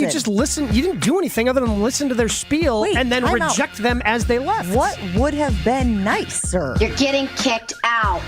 You just listen. You didn't do anything other than listen to their spiel and then reject them as they left. What would have been nicer? You're getting kicked out.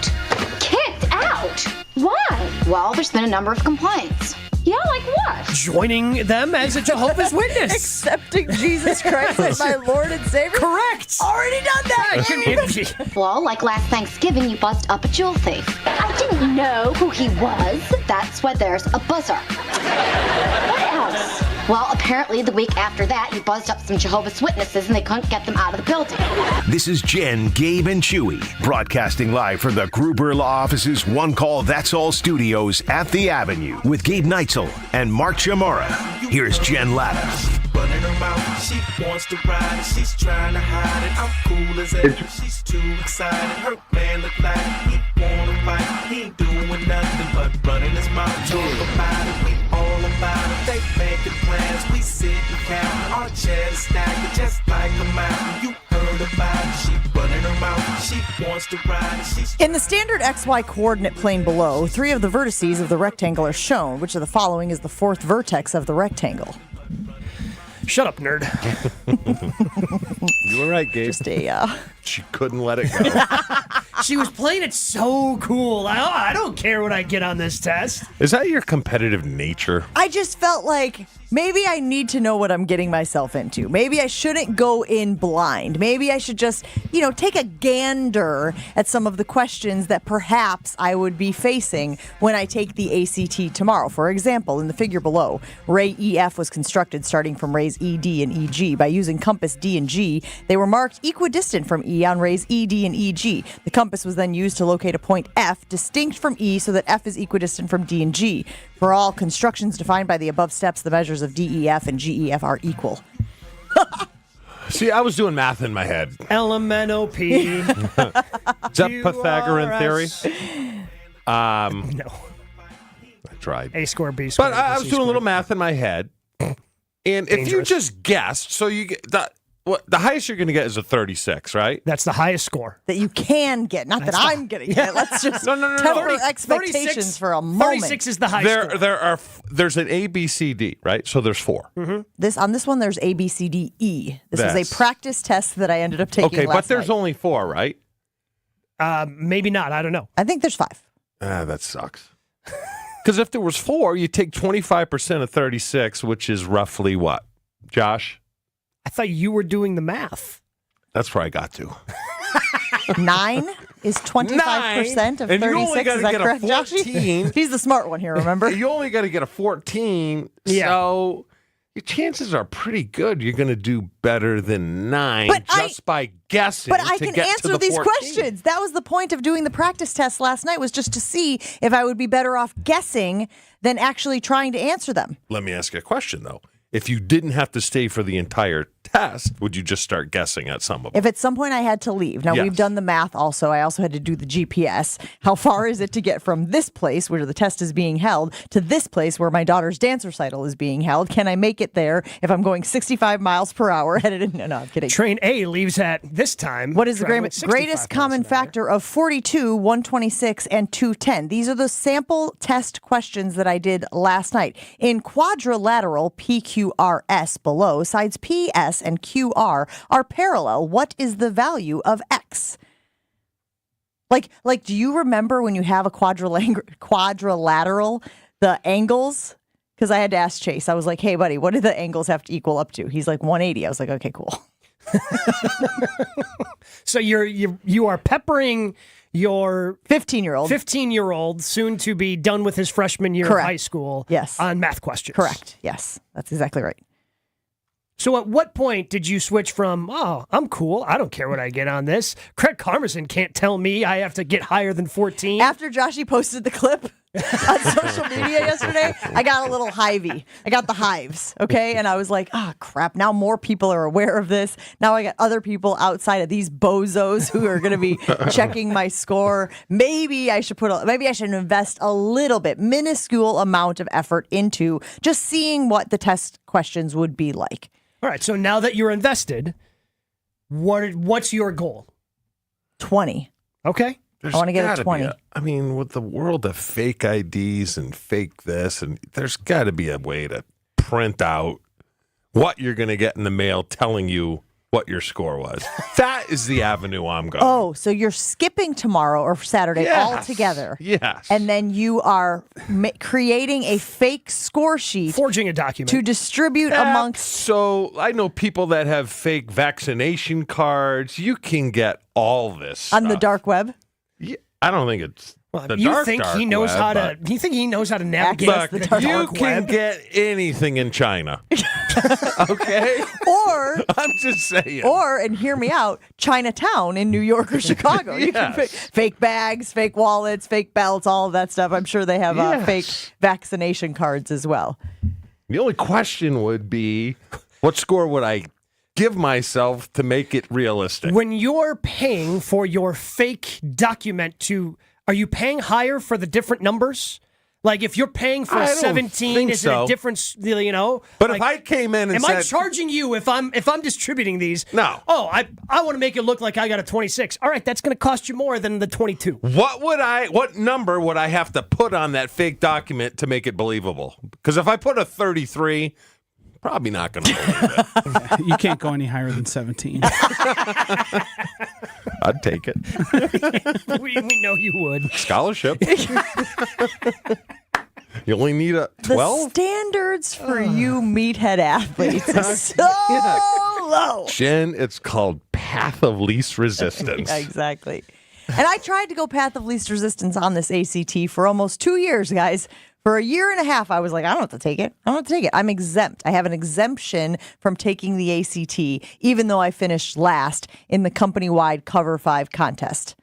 Kicked out? Why? Well, there's been a number of complaints. Yeah, like what? Joining them as a Jehovah's Witness. Accepting Jesus Christ as my Lord and Savior? Correct. Already done that. Well, like last Thanksgiving, you buzzed up a jewel thief. I didn't know who he was. That's why there's a buzzer. What else? Well, apparently the week after that, you buzzed up some Jehovah's Witnesses and they couldn't get them out of the building. This is Jen, Gabe, and Chewy, broadcasting live from the Gruber Law Office's One Call That's All studios at the Avenue with Gabe Neitzel and Mark Chamorro. Here's Jen Latta. Running her mouth, she wants to ride it, she's trying to hide it. I'm cool as ever, she's too excited. Her man look like he wanna fight, he ain't doing nothing but running his mouth. Talk about it, we all about it. They making plans, we sit and count. Our chairs stacked just like a mountain. You heard about it, she running her mouth, she wants to ride it. She's In the standard XY coordinate plane below, 3 of the vertices of the rectangle are shown. Which of the following is the 4th vertex of the rectangle? Shut up, nerd. You were right, Gabe. Just a, She couldn't let it go. She was playing it so cool. I don't care what I get on this test. Is that your competitive nature? I just felt like maybe I need to know what I'm getting myself into. Maybe I shouldn't go in blind. Maybe I should just, take a gander at some of the questions that perhaps I would be facing when I take the ACT tomorrow. For example, in the figure below, ray EF was constructed starting from rays ED and EG. By using compass D and G, they were marked equidistant from E on rays ED and EG. The compass was then used to locate a point F distinct from E so that F is equidistant from D and G. For all constructions defined by the above steps, the measures of DEF and GEF are equal. See, I was doing math in my head. LMNOP. Is that Pythagorean theory? No. I tried. A squared, B squared. But I was doing a little math in my head. And if you Dangerous. just guessed, so you get the highest you're going to get is a 36, right? That's the highest score. That you can get, not that I'm getting it. Let's just No. temper expectations 36 for a moment. 36 is the high score. There's an A, B, C, D, right? So there's 4. On this one, there's A, B, C, D, E. This was That's- a practice test that I ended up taking Okay, last but there's night. only 4, right? Maybe not. I don't know. I think there's 5. That sucks. Because if there was 4, you take 25% of 36, which is roughly what? Josh? I thought you were doing the math. That's where I got to. 9 is 25% of and you only 36. gotta Is that get a correct, 14. Joshy? He's the smart one here, remember? You only got to get a 14, Yeah. so your chances are pretty good you're going to do better than 9 But just by guessing. But I to can get to answer the these 14. questions. That was the point of doing the practice test last night, was just to see if I would be better off guessing than actually trying to answer them. Let me ask you a question, though. If you didn't have to stay for the entire test, would you just start guessing at some of them? If at some point I had to leave. Now, Yes. we've done the math also. I also had to do the GPS. How far is it to get from this place where the test is being held to this place where my daughter's dance recital is being held? Can I make it there if I'm going 65 miles per hour headed in? No, I'm kidding. Train A leaves at this time. What is the traveling 65 greatest common miles an hour. factor of 42, 126, and 210? These are the sample test questions that I did last night. In quadrilateral PQRS below, sides P, S, and QR are parallel. What is the value of X? Like, do you remember when you have a quadrilateral, the angles? Because I had to ask Chase. I was like, hey, buddy, what do the angles have to equal up to? He's like, 180. I was like, okay, cool. So you are peppering your 15-year-old, soon to be done with his freshman year Correct. of high school, Yes. on math questions. Correct. Yes, that's exactly right. So at what point did you switch from, oh, I'm cool, I don't care what I get on this. Craig Carmison can't tell me I have to get higher than 14. After Joshy posted the clip on social media yesterday, I got a little hivey. I got the hives, okay? And I was like, oh, crap, now more people are aware of this. Now I got other people outside of these bozos who are going to be checking my score. Maybe I should invest a little bit, minuscule amount of effort into just seeing what the test questions would be like. All right, so now that you're invested, what's your goal? 20. Okay. There's I wanna get a gotta 20. be I mean, with the world of fake IDs and fake this, and there's got to be a way to print out what you're going to get in the mail telling you what your score was. That is the avenue I'm going. Oh, so you're skipping tomorrow or Saturday altogether. Yes. And then you are creating a fake score sheet. Forging a document. To distribute amongst. So I know people that have fake vaccination cards. You can get all this stuff. On the dark web? Yeah, I don't think it's the you dark, think dark he knows web, how to? but- You think he knows how to navigate Look, the dark you dark can web? get anything in China. Okay? Or, I'm just saying. and hear me out, Chinatown in New York or Chicago. You can fake bags, fake wallets, fake belts, all of that stuff. I'm sure they have fake vaccination cards as well. The only question would be, what score would I give myself to make it realistic? When you're paying for your fake document are you paying higher for the different numbers? Like if you're paying for I don't 17, think is it so. a difference? You know. But like, if I came in and am said, I charging you if I'm distributing these? No. Oh, I want to make it look like I got a 26. All right, that's going to cost you more than the 22. what number would I have to put on that fake document to make it believable? Because if I put a 33, probably not going to believe it. You can't go any higher than 17. I'd take it. we know you would. Scholarship. You only need a 12? The standards for you meathead athletes is so low. Jen, it's called path of least resistance. Yeah, exactly. And I tried to go path of least resistance on this ACT for almost 2 years, guys. For a year and a half, I was like, I don't have to take it. I'm exempt. I have an exemption from taking the ACT, even though I finished last in the company-wide Cover 5 contest.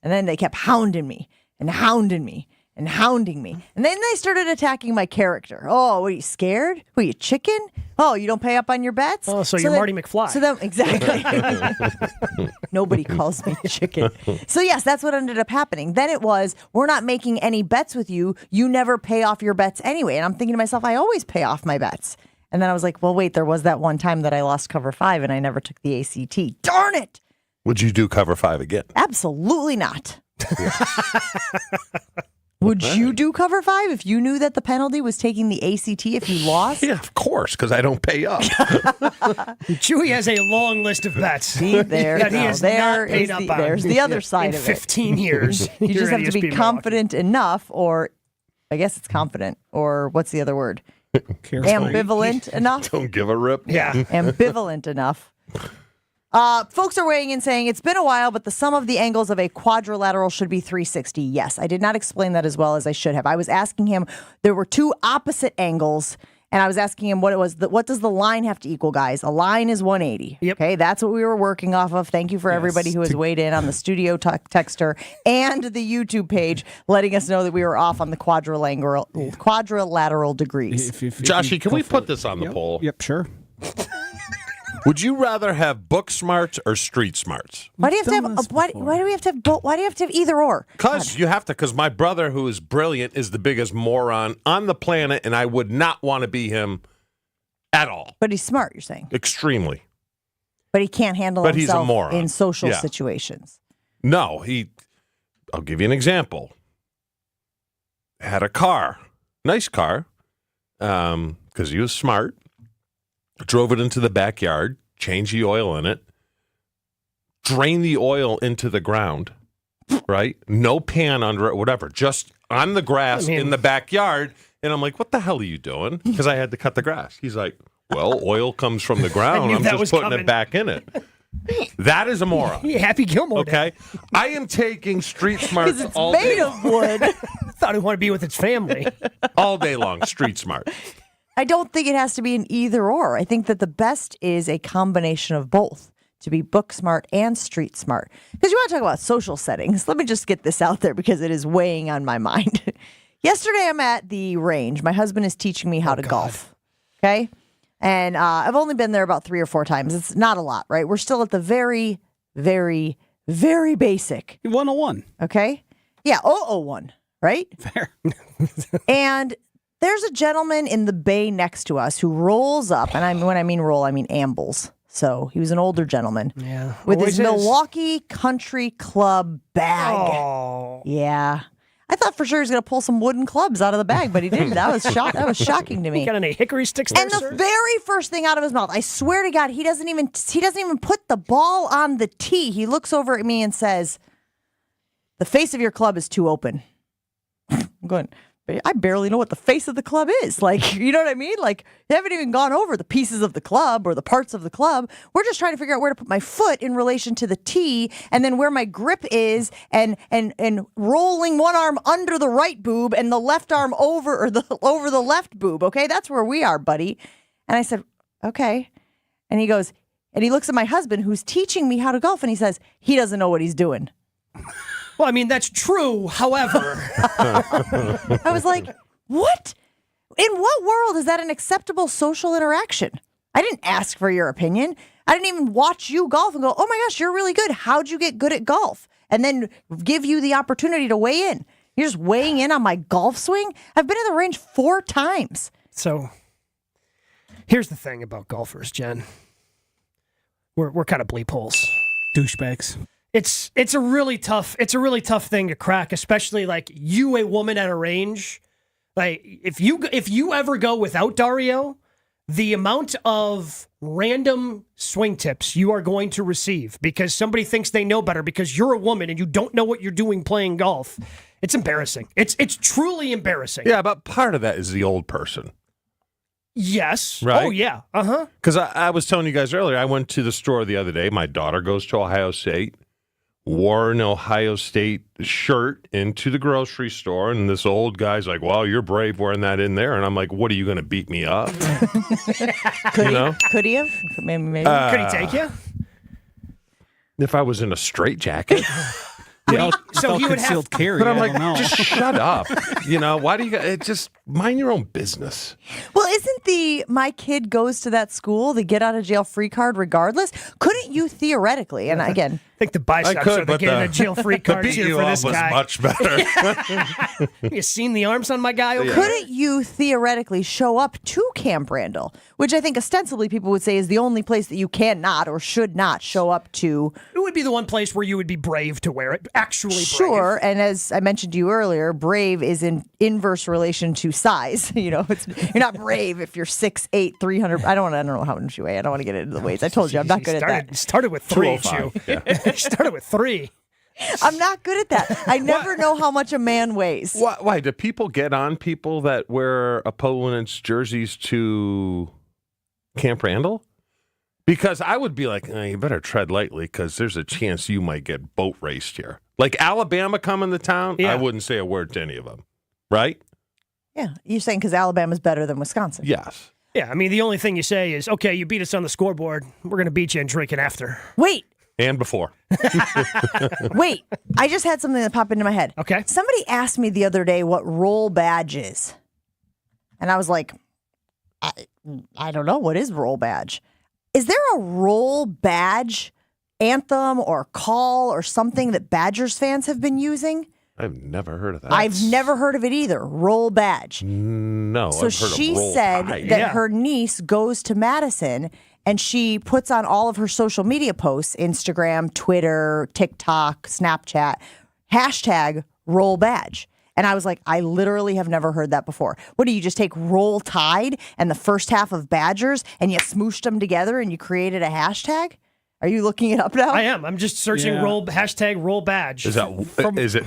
And then they kept hounding me and hounding me and hounding me. And then they started attacking my character. Oh, what are you, scared? What are you, chicken? Oh, you don't pay up on your bets? Oh, so you're then- Marty McFly. So then, exactly. Nobody calls me chicken. So yes, that's what ended up happening. Then it was, we're not making any bets with you. You never pay off your bets anyway. And I'm thinking to myself, I always pay off my bets. And then I was like, well, wait, there was that one time that I lost Cover 5 and I never took the ACT. Darn it. Would you do Cover 5 again? Absolutely not. Would you do Cover 5 if you knew that the penalty was taking the ACT if you lost? Yeah, of course, because I don't pay up. Chewy has a long list of bets. See, there, that he now, has there not paid is up the, on there's the other in side of it. 15 years. You just Here have at to be ESPN confident enough, or I guess it's confident, or what's the other word? Ambivalent enough? Don't give a rip. Yeah. Ambivalent enough. Folks are weighing in saying it's been a while, but the sum of the angles of a quadrilateral should be 360. Yes, I did not explain that as well as I should have. I was asking him, there were two opposite angles, and I was asking him what it was. What does the line have to equal, guys? A line is 180. Yep. Okay, that's what we were working off of. Thank you for everybody who has weighed in on the studio texter and the YouTube page, letting us know that we were off on the quadrilateral degrees. Joshy, can we put this on the poll? Yep, sure. Would you rather have book smarts or street smarts? Why do you have to done have? this Why before. do we have to have both? Why do you have to have either or? Because you have to. Because my brother, who is brilliant, is the biggest moron on the planet, and I would not want to be him at all. But he's smart, you're saying. Extremely. But he can't handle But he's a himself moron. in social Yeah. situations. No, I'll give you an example. Had a car, nice car, because he was smart. Drove it into the backyard, changed the oil in it, drained the oil into the ground, right? No pan under it, whatever, just on the grass in the backyard. And I'm like, what the hell are you doing? Because I had to cut the grass. He's like, well, oil comes from the ground. knew I'm that just was putting coming. it back in it. That is a moron. Yeah, Happy Gilmore. Okay, I am taking street smarts Because it's all day made long. of wood. Thought he wanted to be with its family. All day long, street smart. I don't think it has to be an either or. I think that the best is a combination of both, to be book smart and street smart. Because you want to talk about social settings. Let me just get this out there because it is weighing on my mind. Yesterday, I'm at the range. My husband is teaching me how to golf. Okay? And I've only been there about 3 or 4 times. It's not a lot, right? We're still at the very, very, very basic. 101. Okay? Yeah, 001, right? Fair. And there's a gentleman in the bay next to us who rolls up, and when I mean roll, I mean ambles. So he was an older gentleman. Yeah. With his Always is. Milwaukee Country Club bag. Oh. Yeah. I thought for sure he was going to pull some wooden clubs out of the bag, but he didn't. That was shocking to me. Got any hickory sticks there, And the sir? very first thing out of his mouth, I swear to God, he doesn't even put the ball on the tee. He looks over at me and says, "The face of your club is too open." I'm going, I barely know what the face of the club is. Like, you know what I mean? Like, they haven't even gone over the pieces of the club or the parts of the club. We're just trying to figure out where to put my foot in relation to the tee and then where my grip is and rolling one arm under the right boob and the left arm over the left boob. Okay, that's where we are, buddy. And I said, okay. And he goes, and he looks at my husband who's teaching me how to golf and he says, he doesn't know what he's doing. Well, I mean, that's true. However, I was like, what? In what world is that an acceptable social interaction? I didn't ask for your opinion. I didn't even watch you golf and go, oh my gosh, you're really good. How'd you get good at golf? And then give you the opportunity to weigh in. You're just weighing in on my golf swing? I've been in the range 4 times. so here's the thing about golfers, Jen. We're kind of bleep holes. Douchebags. It's a really tough thing to crack, especially like you, a woman at a range. Like if you ever go without Dario, the amount of random swing tips you are going to receive because somebody thinks they know better because you're a woman and you don't know what you're doing playing golf. It's embarrassing. It's truly embarrassing. Yeah, but part of that is the old person. Yes. Right? Oh yeah. Uh-huh. Because I was telling you guys earlier, I went to the store the other day. My daughter goes to Ohio State. Wore an Ohio State shirt into the grocery store, and this old guy's like, well, you're brave wearing that in there. And I'm like, what, are you going to beat me up? Could he have? Maybe. Could he take you? If I was in a straitjacket. So he would have. Concealed carry. But I'm I don't like, know. just shut up. Why do you just mind your own business? Well, isn't my kid goes to that school, the get out of jail free card regardless? Couldn't you theoretically, and again, I think the biceps could, are the but getting the- a jail-free The card beat here you for up this was guy. much better. You seen the arms on my guy over there? couldn't you theoretically show up to Camp Randall, which I think ostensibly people would say is the only place that you cannot or should not show up to? It would be the one place where you would be brave to wear it. Actually, brave. Sure, and as I mentioned to you earlier, brave is in inverse relation to size. You're not brave if you're 6'8", 300. I don't know how much you weigh. I don't want to get into the weights. I told you I'm not good at that. Started with 3, 205. Chew. Started with 3. I'm not good at that. I never know how much a man weighs. Why do people get on people that wear opponents' jerseys to Camp Randall? Because I would be like, you better tread lightly because there's a chance you might get boat raced here. Like Alabama coming to town, Yeah. I wouldn't say a word to any of them, right? Yeah, you're saying because Alabama's better than Wisconsin. Yes. Yeah, I mean, the only thing you say is, okay, you beat us on the scoreboard. We're going to beat you and drinking after. Wait, And before. wait. I just had something that popped into my head. Okay. Somebody asked me the other day what roll badge is. And I was like, I don't know. What is roll badge? Is there a roll badge anthem or call or something that Badgers fans have been using? I've never heard of that. I've never heard of it either. Roll badge. No, So I've heard she of roll said tide. that Yeah. her niece goes to Madison and she puts on all of her social media posts, Instagram, Twitter, TikTok, Snapchat, hashtag roll badge. And I was like, I literally have never heard that before. What do you just take Roll Tide and the first half of Badgers and you smooshed them together and you created a hashtag? Are you looking it up now? I am. I'm just searching Yeah. hashtag roll badge. Is it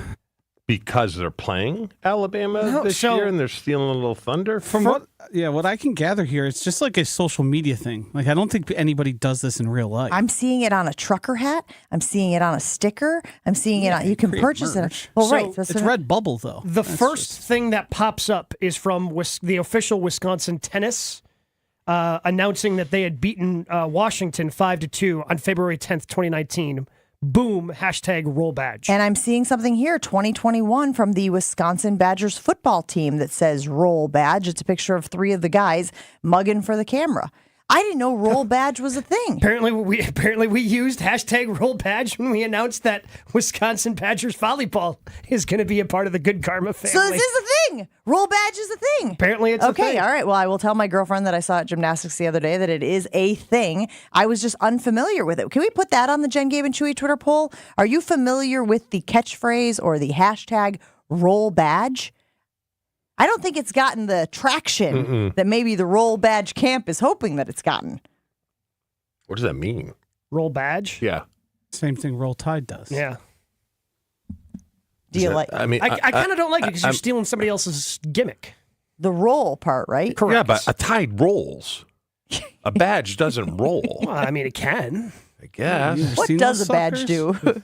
because they're playing Alabama this year and they're stealing a little thunder? From what I can gather here, it's just like a social media thing. Like I don't think anybody does this in real life. I'm seeing it on a trucker hat. I'm seeing it on a sticker. I'm seeing it on. You can create purchase merch. it. Well, So right. That's it's what- Redbubble though. The That's first just- thing that pops up is from the official Wisconsin tennis announcing that they had beaten Washington 5-2 on February 10th, 2019. Boom, hashtag roll badge. And I'm seeing something here, 2021, from the Wisconsin Badgers football team that says roll badge. It's a picture of 3 of the guys mugging for the camera. I didn't know roll badge was a thing. Apparently we used hashtag roll badge when we announced that Wisconsin Badgers volleyball is going to be a part of the Good Karma family. So this is a thing. Roll badge is a thing. Apparently it's a okay. thing. All right. Well, I will tell my girlfriend that I saw at gymnastics the other day that it is a thing. I was just unfamiliar with it. Can we put that on the Jen, Gabe, and Chewy Twitter poll? Are you familiar with the catchphrase or the hashtag roll badge. I don't think it's gotten the traction that maybe the roll badge camp is hoping that it's gotten. What does that mean? Roll badge? Yeah. Same thing Roll Tide does. Yeah. Do you like I mean, I kind of don't like it because you're stealing somebody else's gimmick. the roll part, right? Correct. Yeah, but a Tide rolls. A badge doesn't roll. Well, I mean, it can. I guess. What seen does those a badge suckers? do?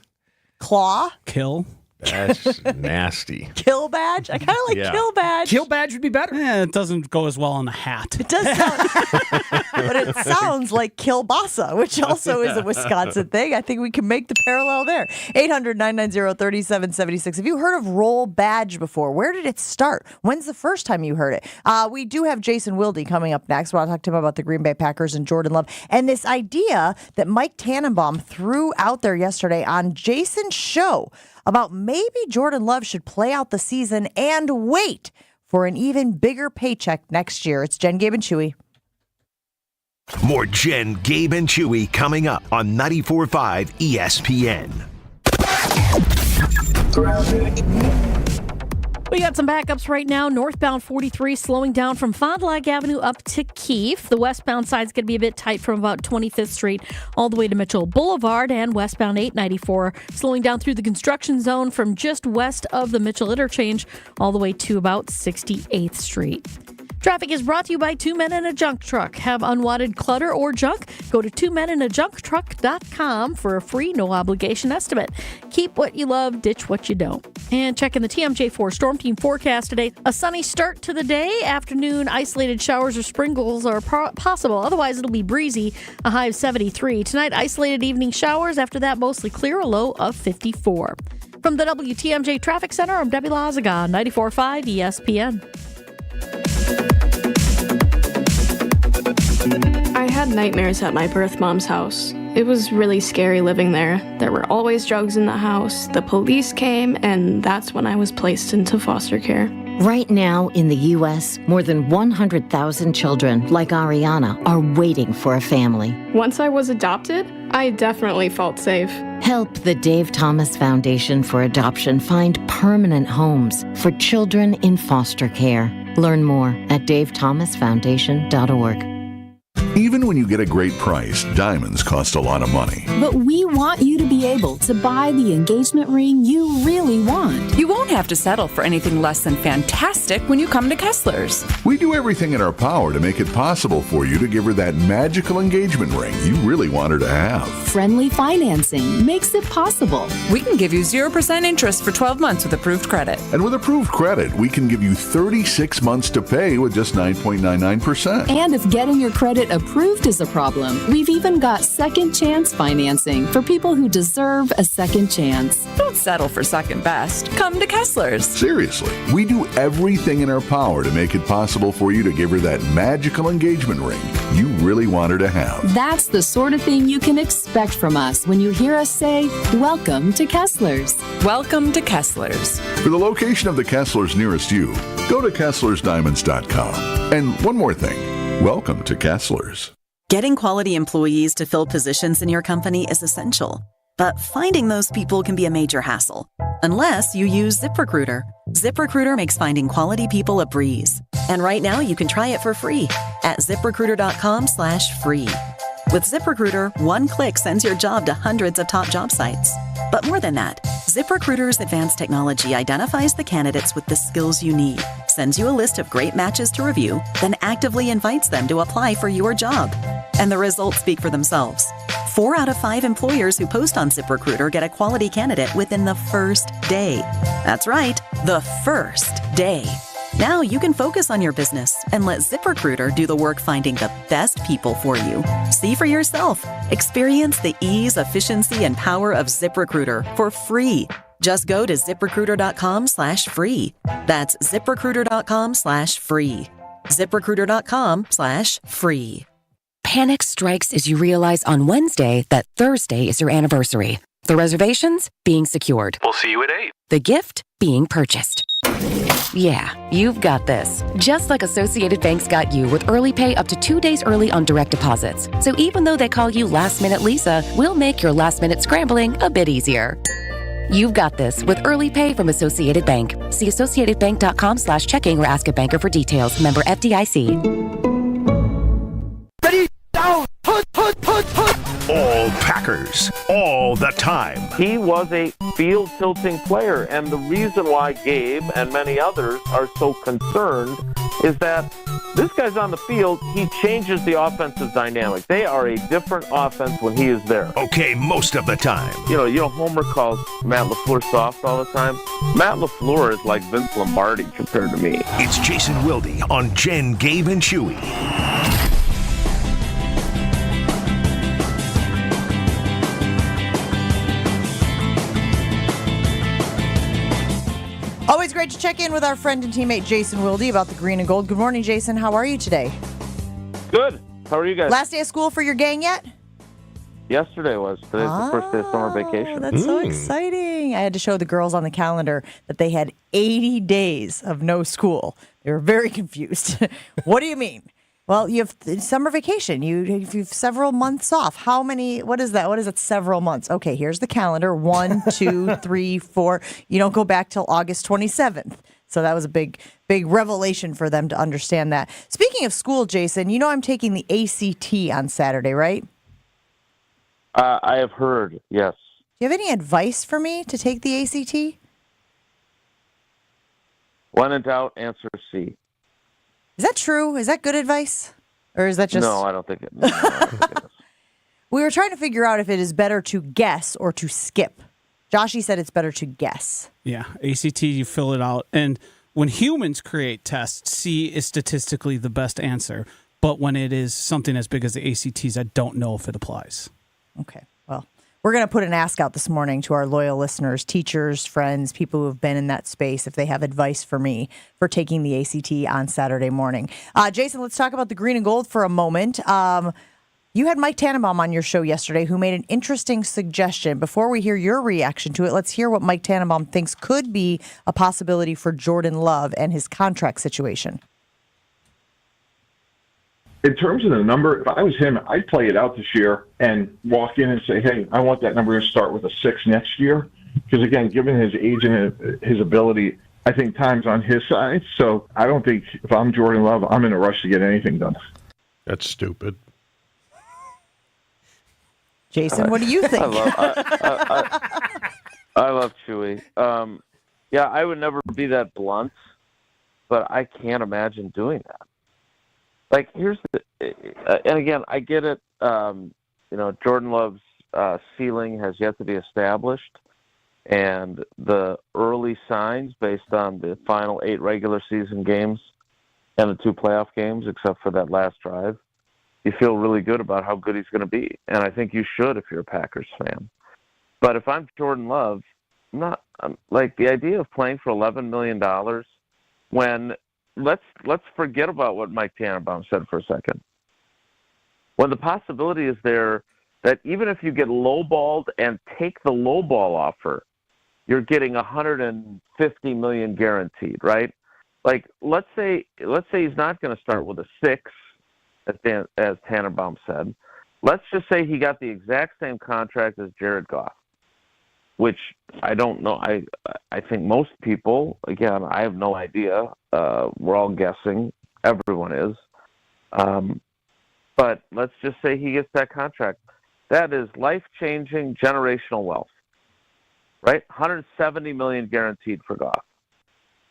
Claw? Kill. That's nasty. Kill badge? I kind of like Yeah. kill badge. Kill badge would be better. It doesn't go as well on a hat. It does sound, but it sounds like kielbasa, which also is a Wisconsin thing. I think we can make the parallel there. 800-990-3776. Have you heard of roll badge before? Where did it start? When's the first time you heard it? We do have Jason Wilde coming up next. We'll talk to him about the Green Bay Packers and Jordan Love. And this idea that Mike Tannenbaum threw out there yesterday on Jason's show about maybe Jordan Love should play out the season and wait for an even bigger paycheck next year. It's Jen, Gabe, and Chewy. More Jen, Gabe, and Chewy coming up on 94.5 ESPN. We got some backups right now. Northbound 43 slowing down from Fond du Lac Avenue up to Keefe. The westbound side's going to be a bit tight from about 25th Street all the way to Mitchell Boulevard, and westbound 894 slowing down through the construction zone from just west of the Mitchell interchange all the way to about 68th Street. Traffic is brought to you by Two Men in a Junk Truck. Have unwanted clutter or junk? Go to twomeninajuncktruck.com for a free, no-obligation estimate. Keep what you love, ditch what you don't. And checking the TMJ4 Storm Team forecast today. A sunny start to the day. Afternoon, isolated showers or sprinkles are possible. Otherwise, it'll be breezy, a high of 73. Tonight, isolated evening showers. After that, mostly clear, a low of 54. From the WTMJ Traffic Center, I'm Debbie Lazaga, 94.5 ESPN. I had nightmares at my birth mom's house. It was really scary living there. There were always drugs in the house. The police came, and that's when I was placed into foster care. Right now in the U.S., more than 100,000 children, like Ariana, are waiting for a family. Once I was adopted, I definitely felt safe. Help the Dave Thomas Foundation for Adoption find permanent homes for children in foster care. Learn more at davethomasfoundation.org. Even when you get a great price, diamonds cost a lot of money. But we want you to be able to buy the engagement ring you really want. You won't have to settle for anything less than fantastic when you come to Kessler's. We do everything in our power to make it possible for you to give her that magical engagement ring you really want her to have. Friendly financing makes it possible. We can give you 0% interest for 12 months with approved credit. And with approved credit, we can give you 36 months to pay with just 9.99%. And if getting your credit approved is a problem, we've even got second chance financing for people who deserve a second chance. Don't settle for second best. Come to Kessler's. Seriously, we do everything in our power to make it possible for you to give her that magical engagement ring you really want her to have. That's the sort of thing you can expect from us when you hear us say, "Welcome to Kessler's." Welcome to Kessler's. For the location of the Kessler's nearest you, go to KesslersDiamonds.com. And one more thing. Welcome to Kessler's. Getting quality employees to fill positions in your company is essential, but finding those people can be a major hassle, unless you use ZipRecruiter. ZipRecruiter makes finding quality people a breeze. And right now you can try it for free at ZipRecruiter.com/free. With ZipRecruiter, one click sends your job to hundreds of top job sites. But more than that, ZipRecruiter's advanced technology identifies the candidates with the skills you need, sends you a list of great matches to review, then actively invites them to apply for your job. And the results speak for themselves. 4 out of 5 employers who post on ZipRecruiter get a quality candidate within the first day. That's right, the first day. Now you can focus on your business and let ZipRecruiter do the work finding the best people for you. See for yourself. Experience the ease, efficiency, and power of ZipRecruiter for free. Just go to ZipRecruiter.com/free. That's ZipRecruiter.com/free. ZipRecruiter.com/free. Panic strikes as you realize on Wednesday that Thursday is your anniversary. The reservations being secured. We'll see you at 8. The gift being purchased. Yeah, you've got this. Just like Associated Bank's got you with early pay up to 2 days early on direct deposits. So even though they call you Last Minute Lisa, we'll make your last minute scrambling a bit easier. You've got this with Early Pay from Associated Bank. See associatedbank.com/checking or ask a banker for details. Member FDIC. Ready, down, put. All Packers, all the time. He was a field tilting player, and the reason why Gabe and many others are so concerned is that this guy's on the field, he changes the offensive dynamic. They are a different offense when he is there. Okay, most of the time. You know, Homer calls Matt LaFleur soft all the time. Matt LaFleur is like Vince Lombardi compared to me. It's Jason Wilde on Jen, Gabe, and Chewy. Always great to check in with our friend and teammate Jason Wilde about the green and gold. Good morning, Jason. How are you today? Good. How are you guys? Last day of school for your gang yet? Yesterday was. Today's the first day of summer vacation. That's so exciting. I had to show the girls on the calendar that they had 80 days of no school. They were very confused. What do you mean? Well, you have summer vacation. You have several months off. How many? What is that? What is it? Several months. Okay, here's the calendar. 1, 2, 3, 4. You don't go back till August 27th. So that was a big revelation for them to understand that. Speaking of school, Jason, you know I'm taking the ACT on Saturday, right? I have heard, yes. Do you have any advice for me to take the ACT? When in doubt, answer C. Is that true? Is that good advice? Or is that just... No, I don't think it is. We were trying to figure out if it is better to guess or to skip. Joshy said it's better to guess. Yeah, ACT, you fill it out. And when humans create tests, C is statistically the best answer. But when it is something as big as the ACTs, I don't know if it applies. Okay, well, we're going to put an ask out this morning to our loyal listeners, teachers, friends, people who have been in that space, if they have advice for me for taking the ACT on Saturday morning. Jason, let's talk about the green and gold for a moment. You had Mike Tannenbaum on your show yesterday who made an interesting suggestion. Before we hear your reaction to it, let's hear what Mike Tannenbaum thinks could be a possibility for Jordan Love and his contract situation. In terms of the number, if I was him, I'd play it out this year and walk in and say, hey, I want that number to start with a 6 next year. Because, again, given his age and his ability, I think time's on his side. So I don't think if I'm Jordan Love, I'm in a rush to get anything done. That's stupid. Jason, what do you think? I love Chewy. Yeah, I would never be that blunt, but I can't imagine doing that. Like, here's and again, I get it. Jordan Love's ceiling has yet to be established, and the early signs based on the final 8 regular season games and the 2 playoff games, except for that last drive, you feel really good about how good he's going to be. And I think you should if you're a Packers fan. But if I'm Jordan Love, I'm like the idea of playing for $11 million when let's forget about what Mike Tannenbaum said for a second. When the possibility is there that even if you get lowballed and take the lowball offer, you're getting $150 million guaranteed, right? Like let's say he's not going to start with a 6, as Tannenbaum said. Let's just say he got the exact same contract as Jared Goff, which I don't know. I think most people, again, I have no idea. We're all guessing. Everyone is. But let's just say he gets that contract. That is life-changing generational wealth, right? $170 million guaranteed for Goff.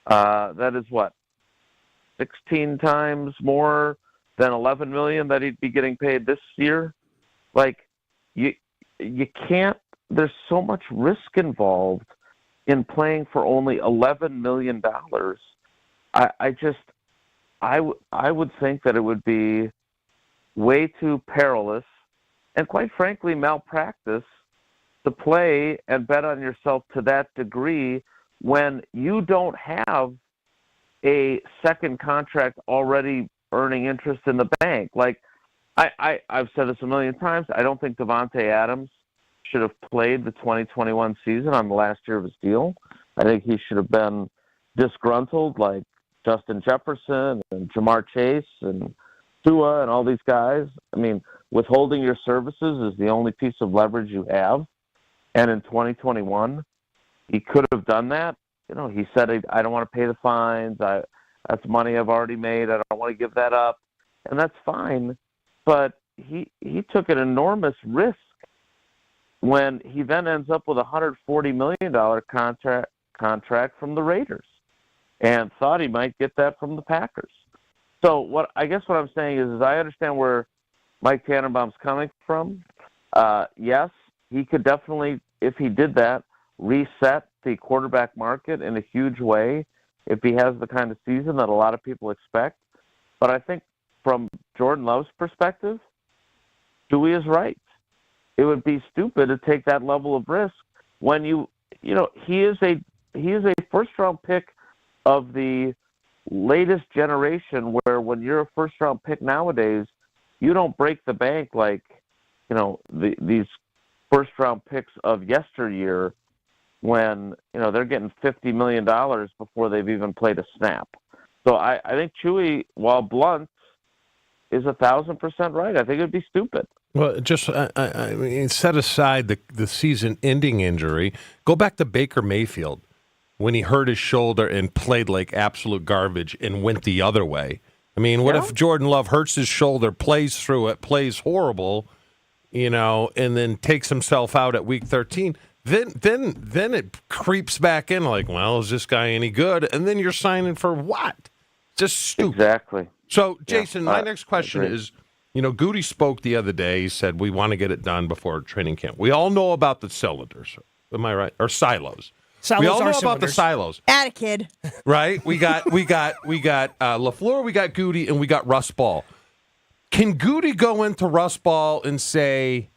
That is what? 16 times more than $11 million that he'd be getting paid this year? Like, you can't. There's so much risk involved in playing for only $11 million. I would think that it would be way too perilous and, quite frankly, malpractice to play and bet on yourself to that degree when you don't have a second contract already earning interest in the bank. Like, I've said this a million times. I don't think Devontae Adams should have played the 2021 season on the last year of his deal. I think he should have been disgruntled like Justin Jefferson and Jamar Chase and Tua and all these guys. I mean, withholding your services is the only piece of leverage you have. And in 2021, he could have done that. He said, I don't want to pay the fines. That's money I've already made. I don't want to give that up. And that's fine. But he took an enormous risk when he then ends up with a $140 million contract from the Raiders and thought he might get that from the Packers. So what I'm saying is I understand where Mike Tannenbaum's coming from. Yes, he could definitely, if he did that, reset the quarterback market in a huge way if he has the kind of season that a lot of people expect. But I think from Jordan Love's perspective, Dewey is right. It would be stupid to take that level of risk when he is a first-round pick of the latest generation where when you're a first-round pick nowadays, you don't break the bank like, these first-round picks of yesteryear when, they're getting $50 million before they've even played a snap. So I think Chewy, while blunt, is 1,000% right. I think it would be stupid. Well, just I mean, set aside the season-ending injury. Go back to Baker Mayfield when he hurt his shoulder and played like absolute garbage and went the other way. I mean, what if Jordan Love hurts his shoulder, plays through it, plays horrible, and then takes himself out at week 13? Then it creeps back in like, well, is this guy any good? And then you're signing for what? Just stupid. Exactly. So, Jason, my next question is, Goody spoke the other day. He said, we want to get it done before training camp. We all know about the cylinders. Am I right? Or silos. We all know about the silos. Add a kid. Right? We got LaFleur, we got Goody, and we got Russ Ball. Can Goody go into Russ Ball and say,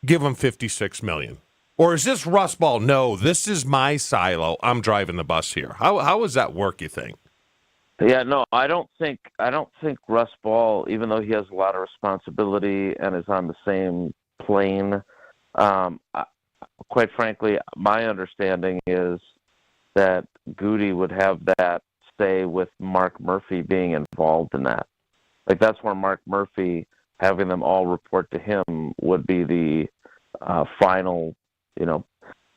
give him $56 million? Or is this Russ Ball? No, this is my silo. I'm driving the bus here. How does that work, you think? Yeah, no, I don't think Russ Ball, even though he has a lot of responsibility and is on the same plane, quite frankly, my understanding is that Goody would have that say with Mark Murphy being involved in that. Like that's where Mark Murphy, having them all report to him, would be the final,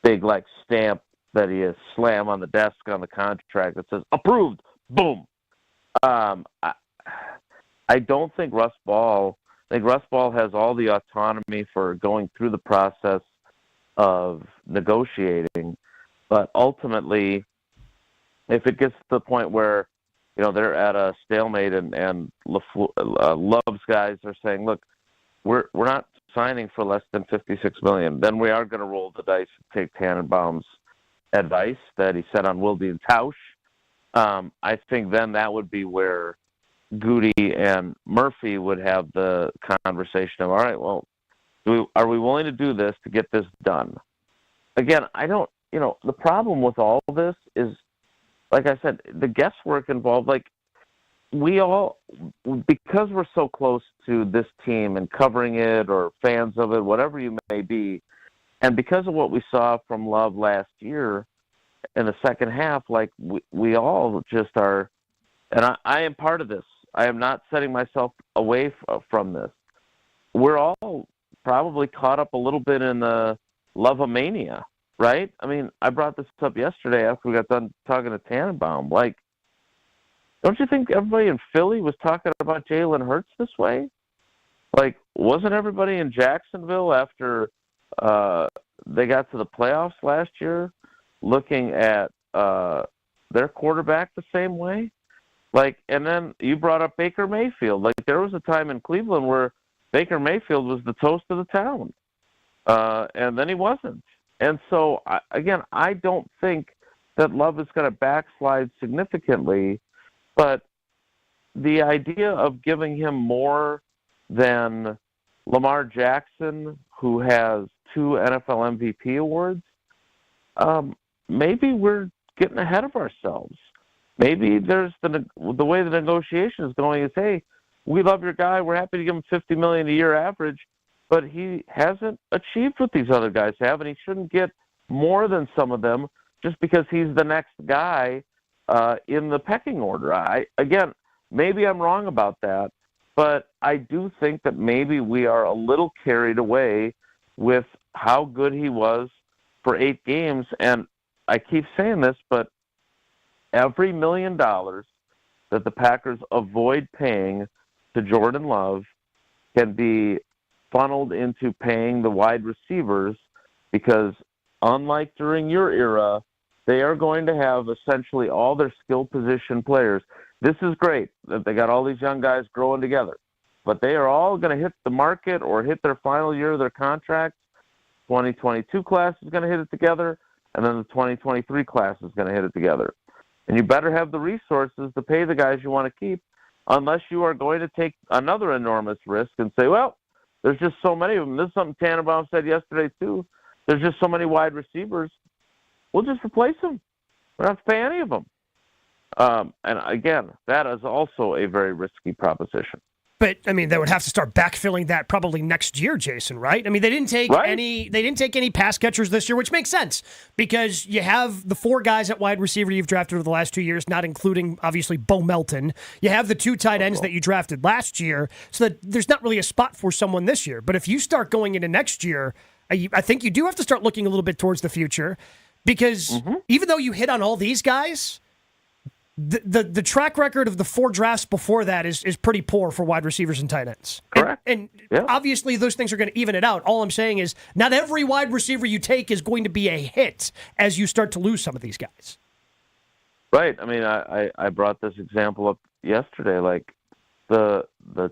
big like stamp that he is slam on the desk on the contract that says approved. Boom. I don't think Russ Ball. I think Russ Ball has all the autonomy for going through the process of negotiating, but ultimately, if it gets to the point where they're at a stalemate and Love's guys are saying, "Look, we're not signing for less than $56 million," then we are going to roll the dice and take Tannenbaum's advice that he said on Wilde and Tausch. I think then that would be where Goody and Murphy would have the conversation of, all right, well, are we willing to do this to get this done? Again, the problem with all of this is, like I said, the guesswork involved. Like we all, because we're so close to this team and covering it or fans of it, whatever you may be, and because of what we saw from Love last year, in the second half, like we all just are, and I am part of this. I am not setting myself away from this. We're all probably caught up a little bit in the Love-a-mania, right? I mean, I brought this up yesterday after we got done talking to Tannenbaum. Like, don't you think everybody in Philly was talking about Jalen Hurts this way? Like, wasn't everybody in Jacksonville after they got to the playoffs last year looking at their quarterback the same way? Like, and then you brought up Baker Mayfield. Like, there was a time in Cleveland where Baker Mayfield was the toast of the town, and then he wasn't. And so, I don't think that Love is going to backslide significantly, but the idea of giving him more than Lamar Jackson, who has 2 NFL MVP awards, maybe we're getting ahead of ourselves. Maybe there's the way the negotiation is going is, hey, we love your guy. We're happy to give him $50 million a year average, but he hasn't achieved what these other guys have, and he shouldn't get more than some of them just because he's the next guy in the pecking order. Maybe I'm wrong about that, but I do think that maybe we are a little carried away with how good he was for 8 games. And I keep saying this, but every $1 million that the Packers avoid paying to Jordan Love can be funneled into paying the wide receivers, because unlike during your era, they are going to have essentially all their skill position players. This is great that they got all these young guys growing together, but they are all going to hit the market or hit their final year of their contracts. 2022 class is going to hit it together, and then the 2023 class is going to hit it together. And you better have the resources to pay the guys you want to keep, unless you are going to take another enormous risk and say, well, there's just so many of them. This is something Tannenbaum said yesterday, too. There's just so many wide receivers. We'll just replace them. We don't have to pay any of them. And again, that is also a very risky proposition. But I mean, they would have to start backfilling that probably next year, Jason. Right? I mean, they didn't take any pass catchers this year, which makes sense because you have the 4 guys at wide receiver you've drafted over the last 2 years, not including obviously Bo Melton. You have the 2 tight ends that you drafted last year, so that there's not really a spot for someone this year. But if you start going into next year, I think you do have to start looking a little bit towards the future, because even though you hit on all these guys, the track record of the 4 drafts before that is pretty poor for wide receivers and tight ends. Correct. And obviously those things are going to even it out. All I'm saying is not every wide receiver you take is going to be a hit as you start to lose some of these guys. Right. I mean, I brought this example up yesterday. Like the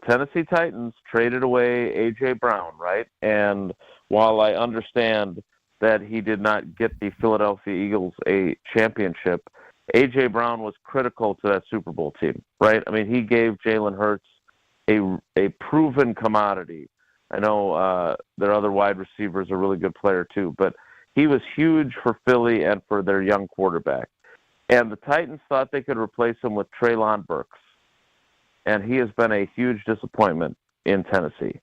Tennessee Titans traded away A.J. Brown, right? And while I understand that he did not get the Philadelphia Eagles a championship, A.J. Brown was critical to that Super Bowl team, right? I mean, he gave Jalen Hurts a proven commodity. I know their other wide receivers are a really good player too, but he was huge for Philly and for their young quarterback. And the Titans thought they could replace him with Treylon Burks, and he has been a huge disappointment in Tennessee.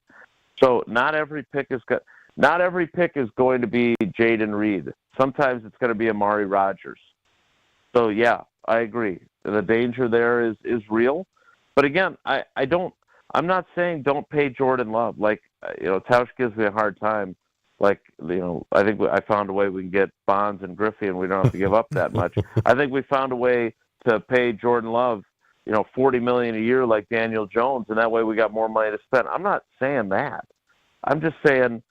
So not every pick is going to be Jaden Reed. Sometimes it's going to be Amari Rodgers. So yeah, I agree. The danger there is real. But again, I'm not saying don't pay Jordan Love. Like, Tausch gives me a hard time. Like, I think I found a way we can get Bonds and Griffey and we don't have to give up that much. I think we found a way to pay Jordan Love, $40 million a year like Daniel Jones, and that way we got more money to spend. I'm not saying that. I'm just saying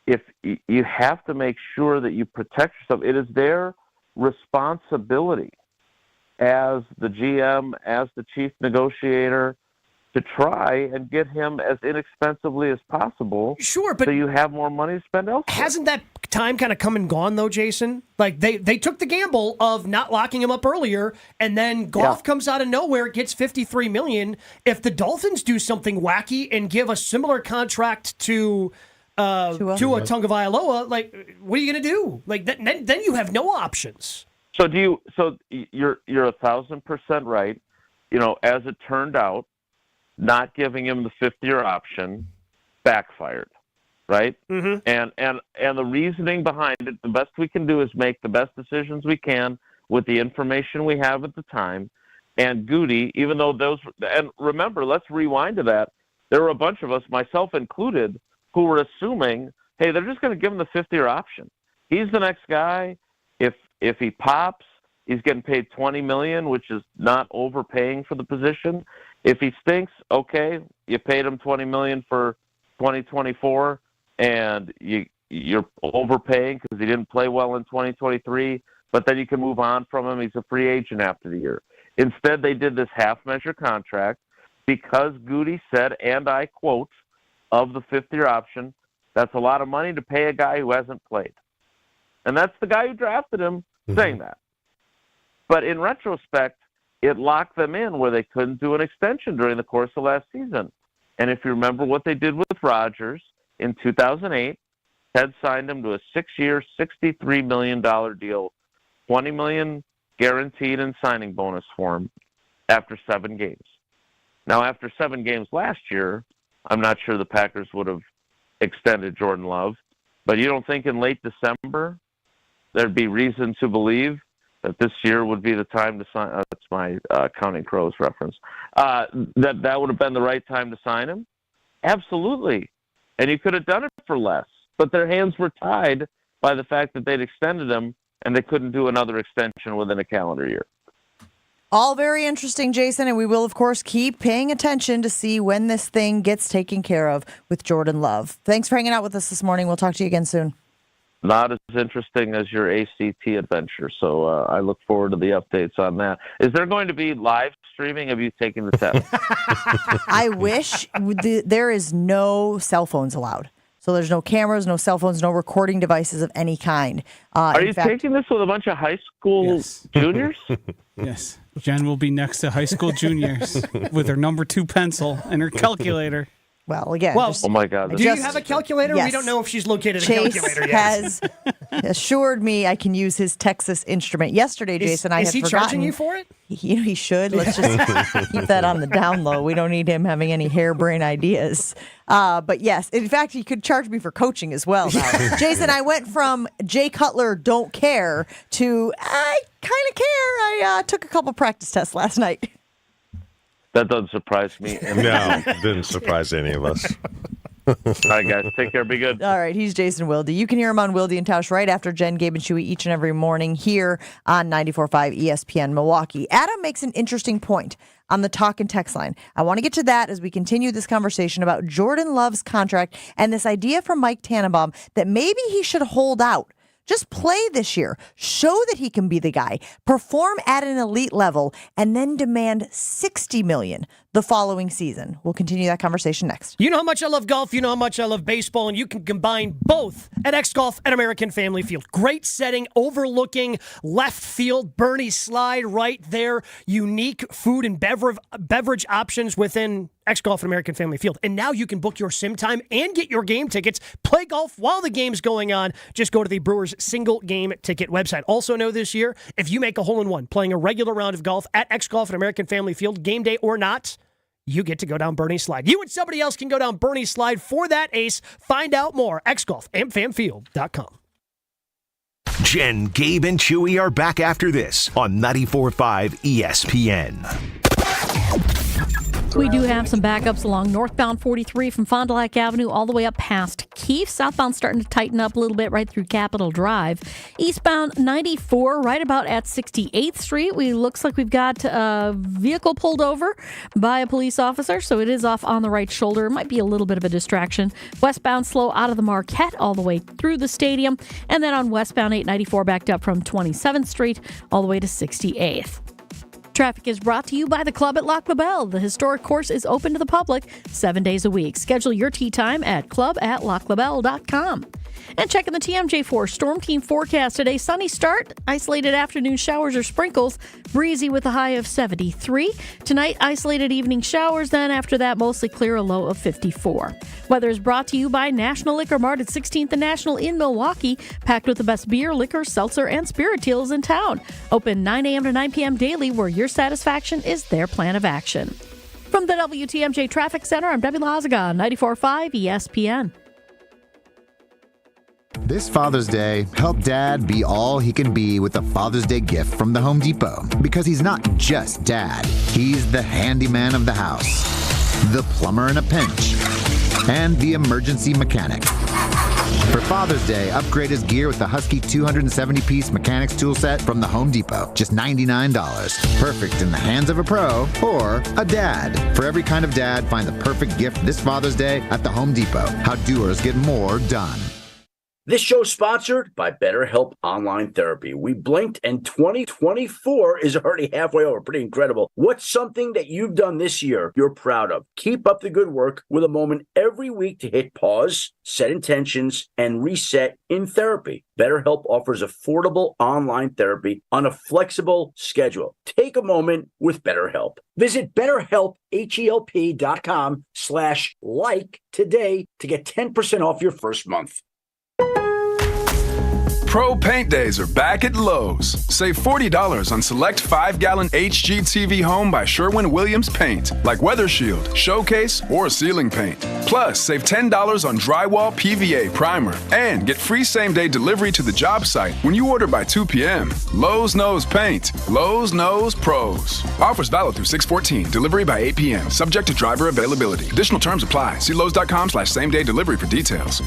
if you have to make sure that you protect yourself, it is their responsibility as the GM, as the chief negotiator, to try and get him as inexpensively as possible. Sure, but so you have more money to spend elsewhere. Hasn't that time kind of come and gone, though, Jason? Like, they took the gamble of not locking him up earlier, and then Goff comes out of nowhere, gets $53 million. If the Dolphins do something wacky and give a similar contract to Tua Tagovailoa, like, what are you going to do? Like, then you have no options. So you're 1,000% right. As it turned out, not giving him the 5th-year option backfired, right? Mm-hmm. And the reasoning behind it, the best we can do is make the best decisions we can with the information we have at the time. And Goody, even though and remember, let's rewind to that. There were a bunch of us, myself included, who were assuming, hey, they're just going to give him the 5th-year option. He's the next guy. If he pops, he's getting paid $20 million, which is not overpaying for the position. If he stinks, okay, you paid him $20 million for 2024, and you're overpaying because he didn't play well in 2023. But then you can move on from him. He's a free agent after the year. Instead, they did this half-measure contract because Goody said, and I quote, of the 5th-year option, that's a lot of money to pay a guy who hasn't played. And that's the guy who drafted him saying that. But in retrospect, it locked them in where they couldn't do an extension during the course of last season. And if you remember what they did with Rodgers in 2008, Ted signed him to a 6-year, $63 million deal, $20 million guaranteed in signing bonus for him after 7 games. Now, after 7 games last year, I'm not sure the Packers would have extended Jordan Love. But you don't think in late December there'd be reason to believe that this year would be the time to sign? That's my Counting Crows reference. That would have been the right time to sign him? Absolutely. And you could have done it for less. But their hands were tied by the fact that they'd extended him and they couldn't do another extension within a calendar year. All very interesting, Jason, and we will, of course, keep paying attention to see when this thing gets taken care of with Jordan Love. Thanks for hanging out with us this morning. We'll talk to you again soon. Not as interesting as your ACT adventure, so I look forward to the updates on that. Is there going to be live streaming? Have you taken the test? I wish. There is no cell phones allowed. So there's no cameras, no cell phones, no recording devices of any kind. Are you taking this with a bunch of high school juniors? Yes. Jen will be next to high school juniors with her number 2 pencil and her calculator. Well, again. Oh, my God. Do you have a calculator? Yes. We don't know if she's located a Chase calculator yet. has assured me I can use his Texas instrument. Yesterday, Jason, I had Is he forgotten. charging you for it? He should. Let's just keep that on the down low. We don't need him having any harebrained ideas. But yes, in fact, he could charge me for coaching as well. Now. Jason, I went from Jay Cutler don't care to I kind of care. I took a couple practice tests last night. That doesn't surprise me. No, didn't surprise any of us. All right, guys. Take care. Be good. All right. He's Jason Wilde. You can hear him on Wilde and Tausch right after Jen, Gabe, and Chewy each and every morning here on 94.5 ESPN Milwaukee. Adam makes an interesting point on the talk and text line. I want to get to that as we continue this conversation about Jordan Love's contract and this idea from Mike Tannenbaum that maybe he should hold out. Just play this year. Show that he can be the guy. Perform at an elite level and then demand $60 million the following season. We'll continue that conversation next. You know how much I love golf. You know how much I love baseball. And you can combine both at X Golf at American Family Field. Great setting overlooking left field. Bernie Slide right there. Unique food and beverage options within X Golf at American Family Field. And now you can book your sim time and get your game tickets. Play golf while the game's going on. Just go to the Brewers single game ticket website. Also know this year, if you make a hole-in-one playing a regular round of golf at X Golf at American Family Field, game day or not, you get to go down Bernie Slide. You and somebody else can go down Bernie Slide for that ace. Find out more. xgolfamfanfield.com. Jen, Gabe, and Chewy are back after this on 94.5 ESPN. We do have some backups along northbound 43 from Fond du Lac Avenue all the way up past Keefe. Southbound starting to tighten up a little bit right through Capitol Drive. Eastbound 94 right about at 68th Street. Looks like we've got a vehicle pulled over by a police officer, so it is off on the right shoulder. It might be a little bit of a distraction. Westbound slow out of the Marquette all the way through the stadium. And then on westbound 894 backed up from 27th Street all the way to 68th. Traffic is brought to you by the Club at Lac La Belle. The historic course is open to the public 7 days a week. Schedule your tee time at clubatlaclabelle.com. And checking the TMJ4 Storm Team forecast today. Sunny start, isolated afternoon showers or sprinkles, breezy with a high of 73. Tonight, isolated evening showers, then after that, mostly clear, a low of 54. Weather is brought to you by National Liquor Mart at 16th and National in Milwaukee, packed with the best beer, liquor, seltzer, and spirituals in town. Open 9 a.m. to 9 p.m. daily, where your satisfaction is their plan of action. From the WTMJ Traffic Center, I'm Debbie Lazaga, 94.5 ESPN. This Father's Day, help Dad be all he can be with a Father's Day gift from the Home Depot. Because he's not just Dad, he's the handyman of the house, the plumber in a pinch, and the emergency mechanic. For Father's Day, upgrade his gear with the Husky 270-piece mechanics tool set from the Home Depot. Just $99. Perfect in the hands of a pro or a dad. For every kind of dad, find the perfect gift this Father's Day at the Home Depot. How doers get more done. This show is sponsored by BetterHelp Online Therapy. We blinked and 2024 is already halfway over. Pretty incredible. What's something that you've done this year you're proud of? Keep up the good work with a moment every week to hit pause, set intentions, and reset in therapy. BetterHelp offers affordable online therapy on a flexible schedule. Take a moment with BetterHelp. Visit BetterHelp.com/like today to get 10% off your first month. Pro Paint Days are back at Lowe's. Save $40 on select 5-gallon HGTV Home by Sherwin-Williams paint, like Weather Shield, Showcase, or ceiling paint. Plus, save $10 on drywall PVA primer and get free same-day delivery to the job site when you order by 2 p.m. Lowe's knows paint. Lowe's knows pros. Offers valid through 6/14. Delivery by 8 p.m. Subject to driver availability. Additional terms apply. See Lowe's.com/same-day delivery for details.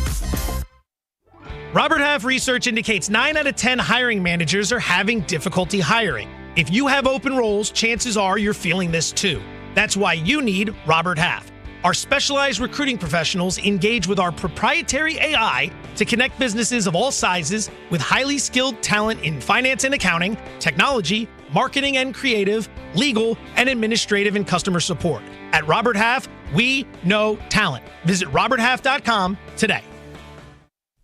Robert Half research indicates 9 out of 10 hiring managers are having difficulty hiring. If you have open roles, chances are you're feeling this too. That's why you need Robert Half. Our specialized recruiting professionals engage with our proprietary AI to connect businesses of all sizes with highly skilled talent in finance and accounting, technology, marketing and creative, legal, and administrative and customer support. At Robert Half, we know talent. Visit roberthalf.com today.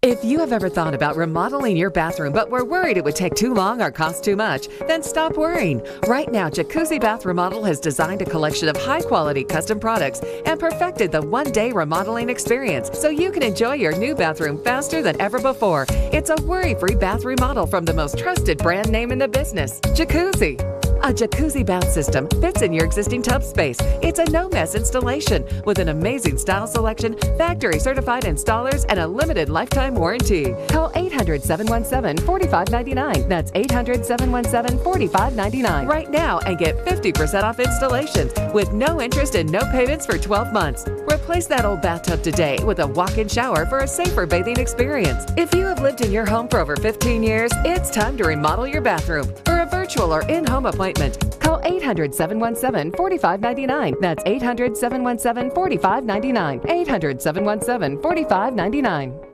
If you have ever thought about remodeling your bathroom but were worried it would take too long or cost too much, then stop worrying. Right now, Jacuzzi Bath Remodel has designed a collection of high-quality custom products and perfected the one-day remodeling experience so you can enjoy your new bathroom faster than ever before. It's a worry-free bath remodel from the most trusted brand name in the business, Jacuzzi. A jacuzzi bath system fits in your existing tub space. It's a no-mess installation with an amazing style selection, factory-certified installers, and a limited lifetime warranty. Call 800-717-4599. That's 800-717-4599 right now and get 50% off installations with no interest and no payments for 12 months. Replace that old bathtub today with a walk-in shower for a safer bathing experience. If you have lived in your home for over 15 years, it's time to remodel your bathroom. For a virtual or in-home appointment, call 800-717-4599. That's 800-717-4599. 800-717-4599.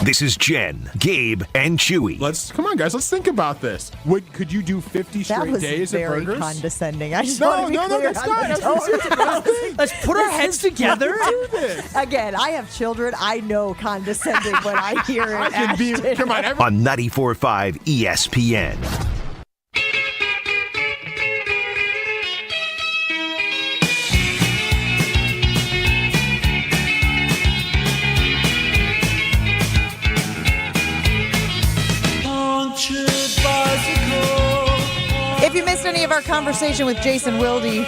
This is Jen, Gabe, and Chewy. Come on, guys. Let's think about this. Could you do 50 straight days of burgers? That was very condescending. I just want to be clear. That's not. Let's put our heads together. Again, I have children. I know condescending when I hear it. Come on, on 94.5 ESPN. If you missed any of our conversation with Jason Wilde,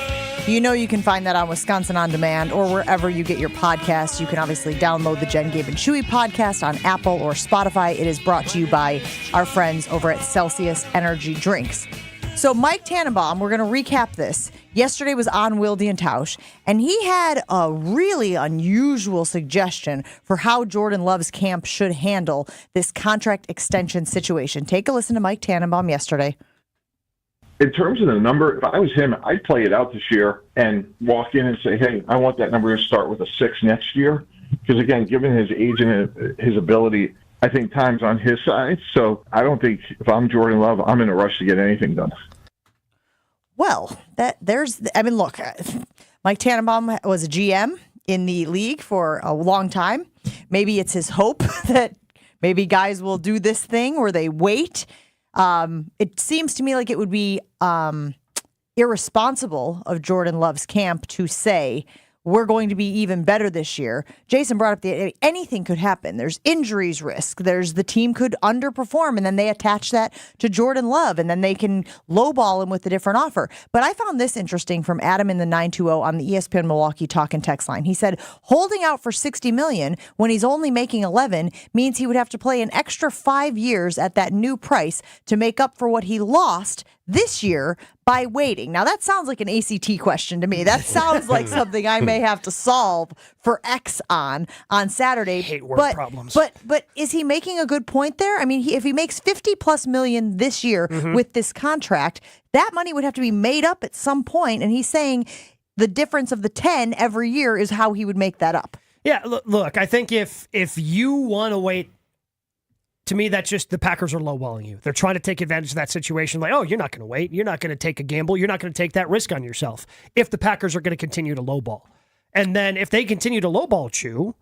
you know you can find that on Wisconsin On Demand or wherever you get your podcasts. You can obviously download the Jen, Gabe, and Chewy podcast on Apple or Spotify. It is brought to you by our friends over at Celsius Energy Drinks. So Mike Tannenbaum, we're going to recap this. Yesterday was on Wilde and Tausch, and he had a really unusual suggestion for how Jordan Love's camp should handle this contract extension situation. Take a listen to Mike Tannenbaum yesterday. In terms of the number, if I was him, I'd play it out this year and walk in and say, hey, I want that number to start with a 6 next year. Because, again, given his age and his ability, I think time's on his side. So I don't think if I'm Jordan Love, I'm in a rush to get anything done. Well, look, Mike Tannenbaum was a GM in the league for a long time. Maybe it's his hope that maybe guys will do this thing where they wait. It seems to me like it would be irresponsible of Jordan Love's camp to say, we're going to be even better this year. Jason brought up anything could happen. There's injuries risk. There's the team could underperform, and then they attach that to Jordan Love, and then they can lowball him with a different offer. But I found this interesting from Adam in the 920 on the ESPN Milwaukee talk and text line. He said, holding out for $60 million when he's only making 11 means he would have to play an extra 5 years at that new price to make up for what he lost this year by waiting. Now, that sounds like an ACT question to me. That sounds like something I may have to solve for X on Saturday. Hate word problems. But is he making a good point there? I mean, if he makes $50+ million this year with this contract, that money would have to be made up at some point, and he's saying the difference of the 10 every year is how he would make that up. Yeah, look, I think if you want to wait, to me, that's just the Packers are lowballing you. They're trying to take advantage of that situation. Like, oh, you're not going to wait. You're not going to take a gamble. You're not going to take that risk on yourself if the Packers are going to continue to lowball. And then if they continue to lowball you,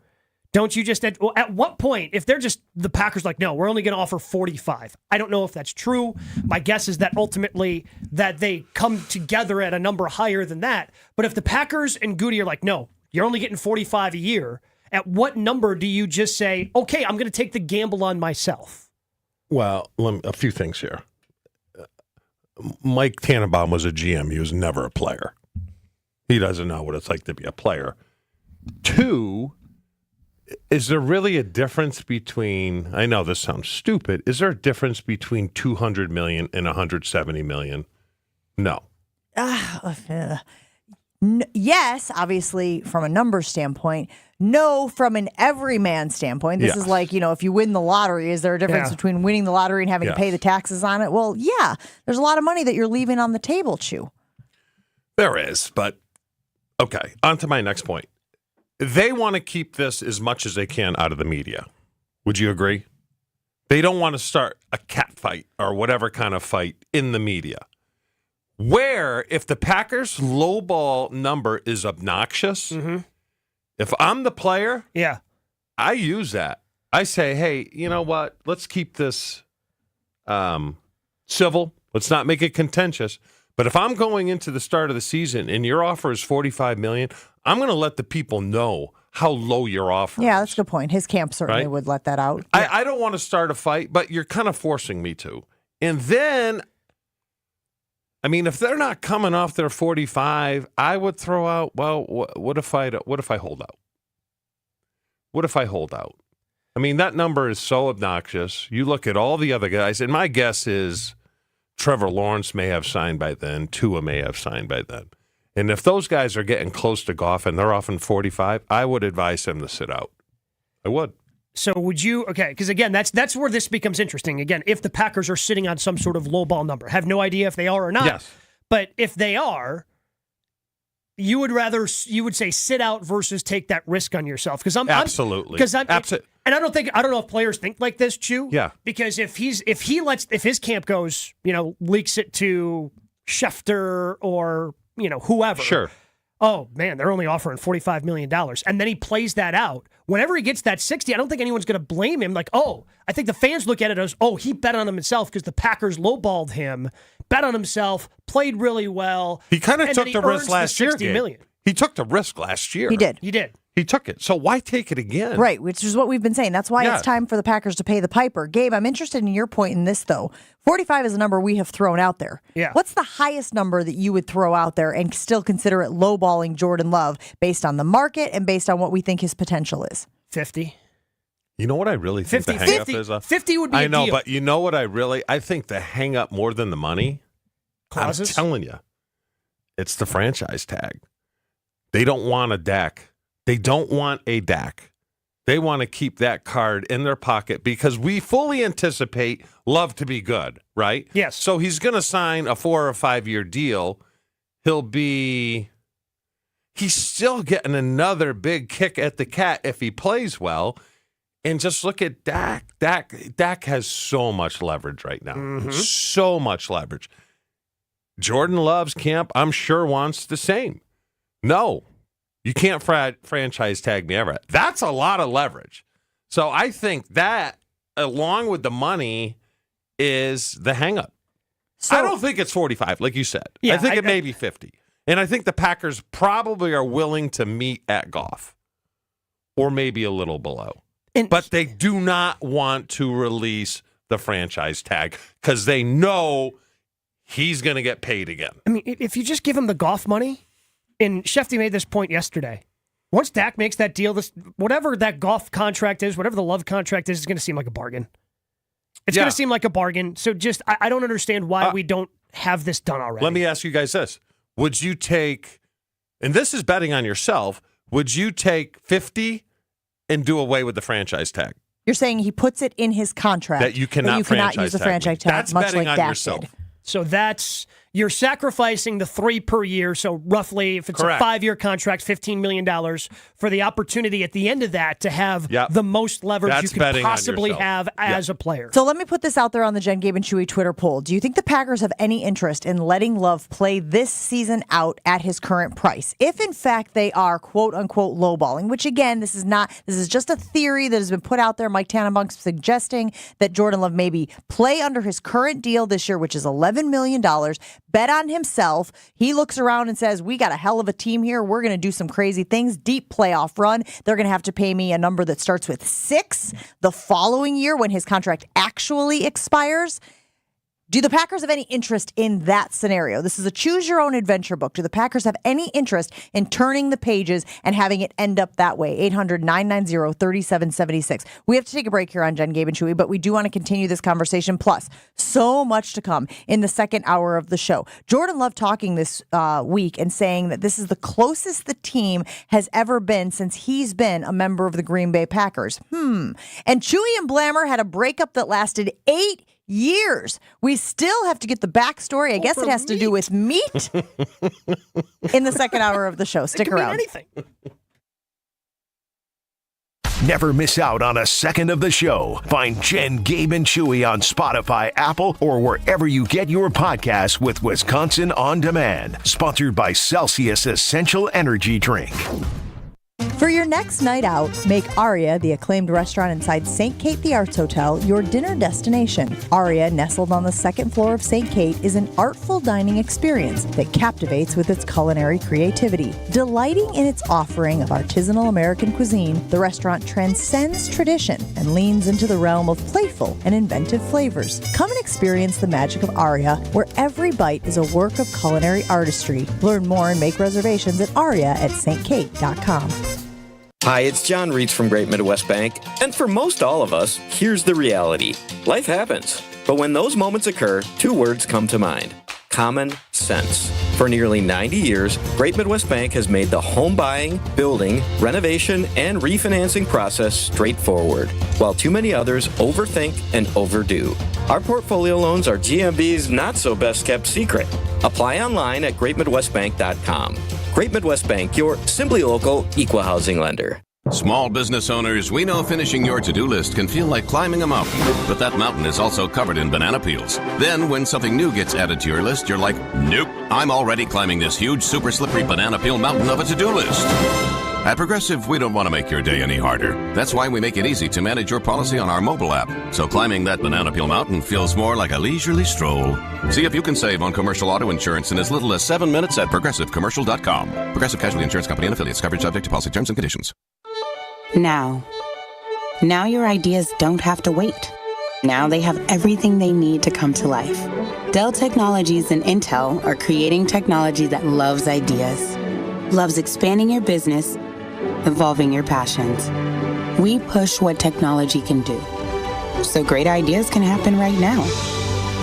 don't you just, at what point, if they're just, the Packers like, no, we're only going to offer 45. I don't know if that's true. My guess is that ultimately that they come together at a number higher than that. But if the Packers and Goody are like, no, you're only getting 45 a year, at what number do you just say, okay, I'm going to take the gamble on myself? Well, a few things here. Mike Tannenbaum was a GM. He was never a player. He doesn't know what it's like to be a player. 2, is there really a difference between, I know this sounds stupid, is there a difference between $200 million and $170 million? No. Yes, obviously, from a numbers standpoint. no, from an everyman standpoint, this is like, if you win the lottery, is there a difference between winning the lottery and having to pay the taxes on it? Well, yeah, there's a lot of money that you're leaving on the table, Chew. There is, but okay, on to my next point. They want to keep this as much as they can out of the media. Would you agree? They don't want to start a cat fight or whatever kind of fight in the media. Where if the Packers' lowball number is obnoxious, if I'm the player, I use that. I say, hey, you know what? Let's keep this civil. Let's not make it contentious. But if I'm going into the start of the season and your offer is $45 million, I'm going to let the people know how low your offer is. Yeah, that's a good point. His camp certainly would let that out. I don't want to start a fight, but you're kind of forcing me to. And then, I mean, if they're not coming off their 45, I would throw out, well, what if I hold out? What if I hold out? I mean, that number is so obnoxious. You look at all the other guys, and my guess is Trevor Lawrence may have signed by then. Tua may have signed by then. And if those guys are getting close to Goff and they're off in 45, I would advise them to sit out. I would. So would you, because again, that's where this becomes interesting. Again, if the Packers are sitting on some sort of low ball number, have no idea if they are or not. Yes. But if they are, you would say sit out versus take that risk on yourself. Absolutely. And I don't know if players think like this, Chew. Yeah. Because if his camp goes, leaks it to Schefter or, whoever. Sure. Oh, man, they're only offering $45 million. And then he plays that out. Whenever he gets that 60, I don't think anyone's going to blame him. Like, I think the fans look at it as, he bet on himself because the Packers lowballed him, bet on himself, played really well. He kind of took the risk last year. $60 million. He took the risk last year. He did. He took it. So why take it again? Right, which is what we've been saying. That's why it's time for the Packers to pay the piper. Gabe, I'm interested in your point in this, though. 45 is a number we have thrown out there. Yeah. What's the highest number that you would throw out there and still consider it lowballing Jordan Love based on the market and based on what we think his potential is? 50. You know what I really think 50, the hang-up is? 50 would be a deal. but you know what I think the hang-up more than the money? Clauses? I'm telling you, it's the franchise tag. They don't want a Dak. They don't want a Dak. They want to keep that card in their pocket because we fully anticipate Love to be good, right? Yes. So he's going to sign a 4 or 5 year deal. He's still getting another big kick at the cat if he plays well. And just look at Dak. Dak has so much leverage right now. So much leverage. Jordan Love's camp, I'm sure, wants the same. No. You can't franchise tag me ever. That's a lot of leverage. So I think that, along with the money, is the hang-up. So, I don't think it's 45, like you said. Yeah, I think it may be 50. And I think the Packers probably are willing to meet at Goff, or maybe a little below. But they do not want to release the franchise tag because they know he's going to get paid again. I mean, if you just give him the Goff money, and Shefty made this point yesterday. Once Dak makes that deal, whatever that Goff contract is, whatever the Love contract is going to seem like a bargain. It's going to seem like a bargain. So I don't understand why we don't have this done already. Let me ask you guys this. Would you take, and this is betting on yourself, would you take 50 and do away with the franchise tag? You're saying he puts it in his contract that you cannot use the franchise tag, That's much betting like on Dak yourself. did. So you're sacrificing the 3 per year. So roughly, if it's Correct. a 5-year contract, $15 million for the opportunity at the end of that to have the most leverage That's you betting could on possibly yourself. have as a player. So let me put this out there on the Jen, Gabe, and Chewy Twitter poll. Do you think the Packers have any interest in letting Love play this season out at his current price? If, in fact, they are, quote-unquote, lowballing, which, again, this is just a theory that has been put out there. Mike Tannenbaum suggesting that Jordan Love maybe play under his current deal this year, which is $11 million, bet on himself. He looks around and says, we got a hell of a team here. We're going to do some crazy things. Deep playoff run. They're going to have to pay me a number that starts with 6 the following year when his contract actually expires. Do the Packers have any interest in that scenario? This is a choose your own adventure book. Do the Packers have any interest in turning the pages and having it end up that way? 800-990-3776. We have to take a break here on Jen, Gabe, and Chewy, but we do want to continue this conversation. Plus, so much to come in the second hour of the show. Jordan loved talking this week and saying that this is the closest the team has ever been since he's been a member of the Green Bay Packers. And Chewy and Blammer had a breakup that lasted 8 years. We still have to get the backstory. I guess it has to do with meat in the second hour of the show. Stick around. Anything. Never miss out on a second of the show. Find Jen, Gabe, and Chewy on Spotify, Apple, or wherever you get your podcasts with Wisconsin On Demand. Sponsored by Celsius Essential Energy Drink. For your next night out, make Aria, the acclaimed restaurant inside St. Kate the Arts Hotel, your dinner destination. Aria, nestled on the second floor of St. Kate, is an artful dining experience that captivates with its culinary creativity. Delighting in its offering of artisanal American cuisine, the restaurant transcends tradition and leans into the realm of playful and inventive flavors. Come and experience the magic of Aria, where every bite is a work of culinary artistry. Learn more and make reservations at aria@stkate.com. Hi, it's John Reitz from Great Midwest Bank. And for most all of us, here's the reality. Life happens. But when those moments occur, 2 words come to mind. Common sense. For nearly 90 years, Great Midwest Bank has made the home buying, building, renovation, and refinancing process straightforward, while too many others overthink and overdo. Our portfolio loans are GMB's not-so-best-kept secret. Apply online at greatmidwestbank.com. Great Midwest Bank, your simply local equal housing lender. Small business owners, we know finishing your to-do list can feel like climbing a mountain, but that mountain is also covered in banana peels. Then when something new gets added to your list, you're like, nope, I'm already climbing this huge, super slippery banana peel mountain of a to-do list. At Progressive, we don't want to make your day any harder. That's why we make it easy to manage your policy on our mobile app, so climbing that banana peel mountain feels more like a leisurely stroll. See if you can save on commercial auto insurance in as little as 7 minutes at ProgressiveCommercial.com. Progressive Casualty Insurance Company and Affiliates. Coverage subject to policy terms and conditions. Now your ideas don't have to wait. Now they have everything they need to come to life. Dell Technologies and Intel are creating technology that loves ideas, loves expanding your business, evolving your passions. We push what technology can do, so great ideas can happen right now.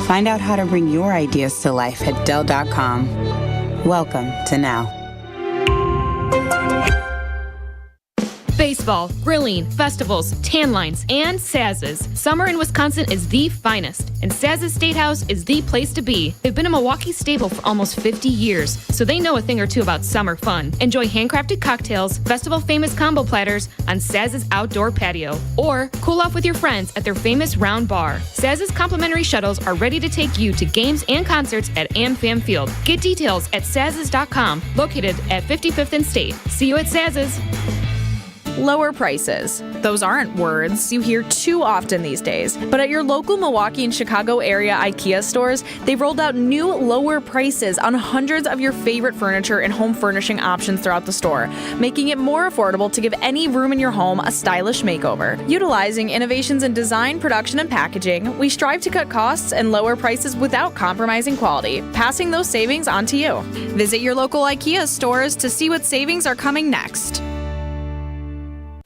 Find out how to bring your ideas to life at Dell.com. Welcome to Now. Baseball, grilling, festivals, tan lines, and Saz's. Summer in Wisconsin is the finest, and Saz's Statehouse is the place to be. They've been a Milwaukee staple for almost 50 years, so they know a thing or two about summer fun. Enjoy handcrafted cocktails, festival-famous combo platters on Saz's outdoor patio, or cool off with your friends at their famous round bar. Saz's complimentary shuttles are ready to take you to games and concerts at AmFam Field. Get details at Saz's.com, located at 55th and State. See you at Saz's. Lower prices. Those aren't words you hear too often these days. But at your local Milwaukee and Chicago area IKEA stores, they've rolled out new lower prices on hundreds of your favorite furniture and home furnishing options throughout the store, making it more affordable to give any room in your home a stylish makeover. Utilizing innovations in design, production, and packaging, we strive to cut costs and lower prices without compromising quality, passing those savings on to you. Visit your local IKEA stores to see what savings are coming next.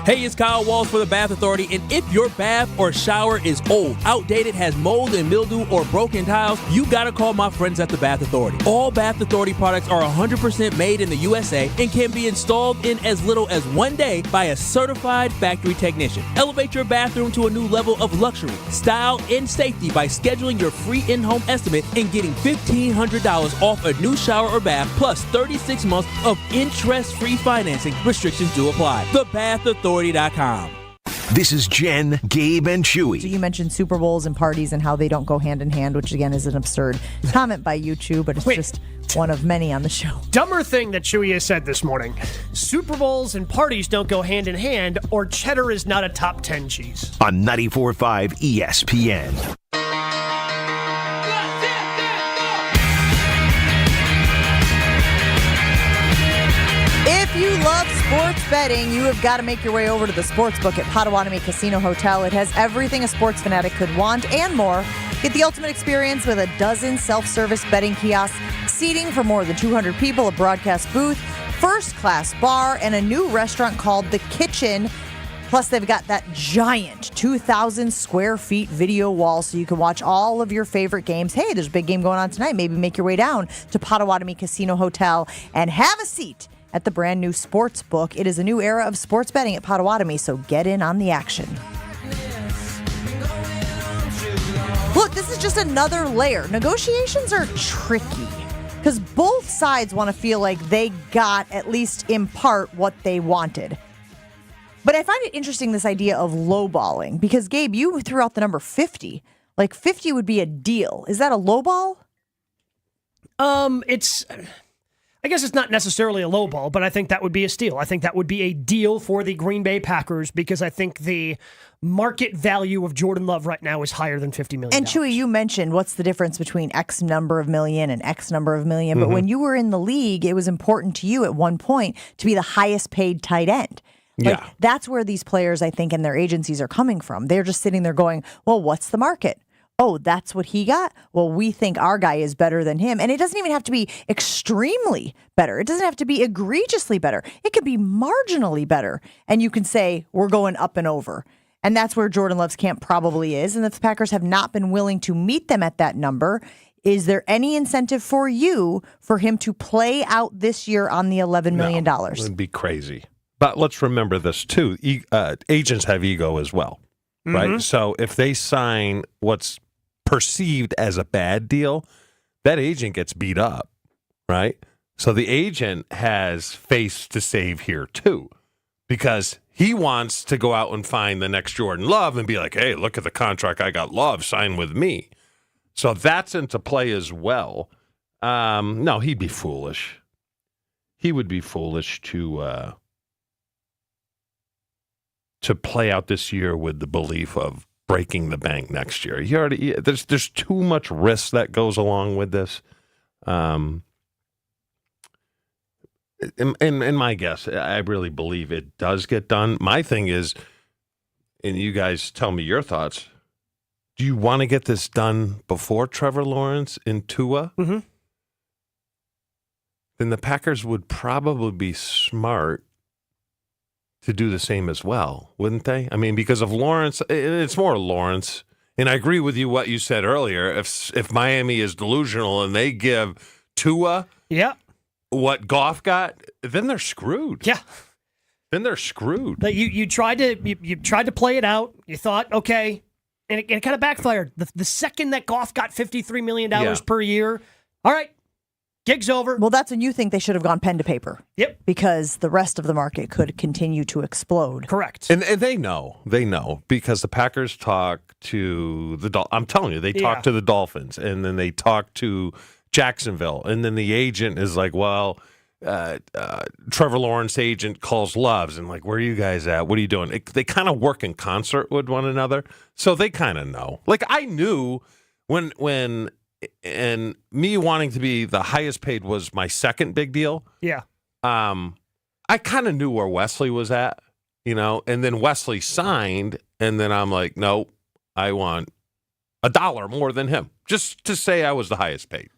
Hey, it's Kyle Walsh for the Bath Authority, and if your bath or shower is old, outdated, has mold and mildew, or broken tiles, you gotta call my friends at the Bath Authority. All Bath Authority products are 100% made in the USA and can be installed in as little as 1 day by a certified factory technician. Elevate your bathroom to a new level of luxury, style, and safety by scheduling your free in-home estimate and getting $1,500 off a new shower or bath, plus 36 months of interest-free financing. Restrictions do apply. The Bath Authority. This is Jen, Gabe, and Chewy. So you mentioned Super Bowls and parties and how they don't go hand in hand, which again is an absurd comment by you two, but it's just one of many on the show. Dumber thing that Chewy has said this morning. Super Bowls and parties don't go hand in hand, or cheddar is not a top 10 cheese. On 94.5 ESPN. If you love sports betting, you have got to make your way over to the Sportsbook at Potawatomi Casino Hotel. It has everything a sports fanatic could want and more. Get the ultimate experience with a dozen self-service betting kiosks, seating for more than 200 people, a broadcast booth, first-class bar, and a new restaurant called The Kitchen. Plus, they've got that giant 2,000 square feet video wall so you can watch all of your favorite games. Hey, there's a big game going on tonight. Maybe make your way down to Potawatomi Casino Hotel and have a seat at the brand new sports book. It is a new era of sports betting at Potawatomi, so get in on the action. Look, this is just another layer. Negotiations are tricky because both sides want to feel like they got, at least in part, what they wanted. But I find it interesting, this idea of lowballing, because, Gabe, you threw out the number 50. Like, 50 would be a deal. Is that a lowball? I guess it's not necessarily a lowball, but I think that would be a steal. I think that would be a deal for the Green Bay Packers because I think the market value of Jordan Love right now is higher than $50 million. And Chewy, you mentioned what's the difference between X number of million and X number of million. But when you were in the league, it was important to you at one point to be the highest paid tight end. Like, that's where these players, I think, and their agencies are coming from. They're just sitting there going, well, what's the market? Oh, that's what he got? Well, we think our guy is better than him. And it doesn't even have to be extremely better. It doesn't have to be egregiously better. It could be marginally better. And you can say, we're going up and over. And that's where Jordan Love's camp probably is. And if the Packers have not been willing to meet them at that number, is there any incentive for you for him to play out this year on the $11 million? No, it would be crazy. But let's remember this, too. Agents have ego as well, right? So if they sign what's perceived as a bad deal, that agent gets beat up, right? So the agent has face to save here, too, because he wants to go out and find the next Jordan Love and be like, hey, look at the contract I got, Love, sign with me. So that's into play as well. No, he'd be foolish. He would be foolish to play out this year with the belief of breaking the bank next year. There's too much risk that goes along with this. In my guess, I really believe it does get done. My thing is, and you guys tell me your thoughts, do you want to get this done before Trevor Lawrence and Tua? Mm-hmm. Then the Packers would probably be smart to do the same as well, wouldn't they? I mean, because of Lawrence, it's more Lawrence. And I agree with you what you said earlier. If Miami is delusional and they give Tua what Goff got, then they're screwed. Yeah. Then they're screwed. But you tried to play it out. You thought, okay, and it kind of backfired. The second that Goff got $53 million per year, all right, gig's over. Well, that's when you think they should have gone pen to paper. Yep. Because the rest of the market could continue to explode. Correct. And they know. They know because the Packers talk to the I'm telling you, they talk to the Dolphins, and then they talk to Jacksonville, and then the agent is like, well, Trevor Lawrence agent calls Loves and like, where are you guys at? What are you doing? They kind of work in concert with one another, so they kind of know. Like I knew when and me wanting to be the highest paid was my second big deal. Yeah. I kind of knew where Wesley was at, and then Wesley signed, and then I'm like, no, I want $1 more than him, just to say I was the highest paid.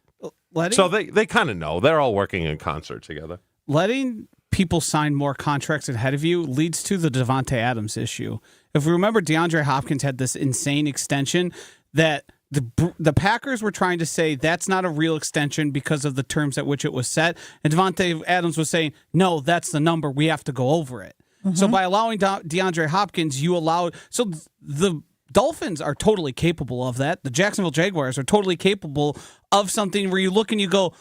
So they kind of know. They're all working in concert together. Letting people sign more contracts ahead of you leads to the Devontae Adams issue. If we remember, DeAndre Hopkins had this insane extension that the Packers were trying to say that's not a real extension because of the terms at which it was set. And Devontae Adams was saying, no, that's the number. We have to go over it. Mm-hmm. So by allowing DeAndre Hopkins, you allowed... So the Dolphins are totally capable of that. The Jacksonville Jaguars are totally capable of something where you look and you go,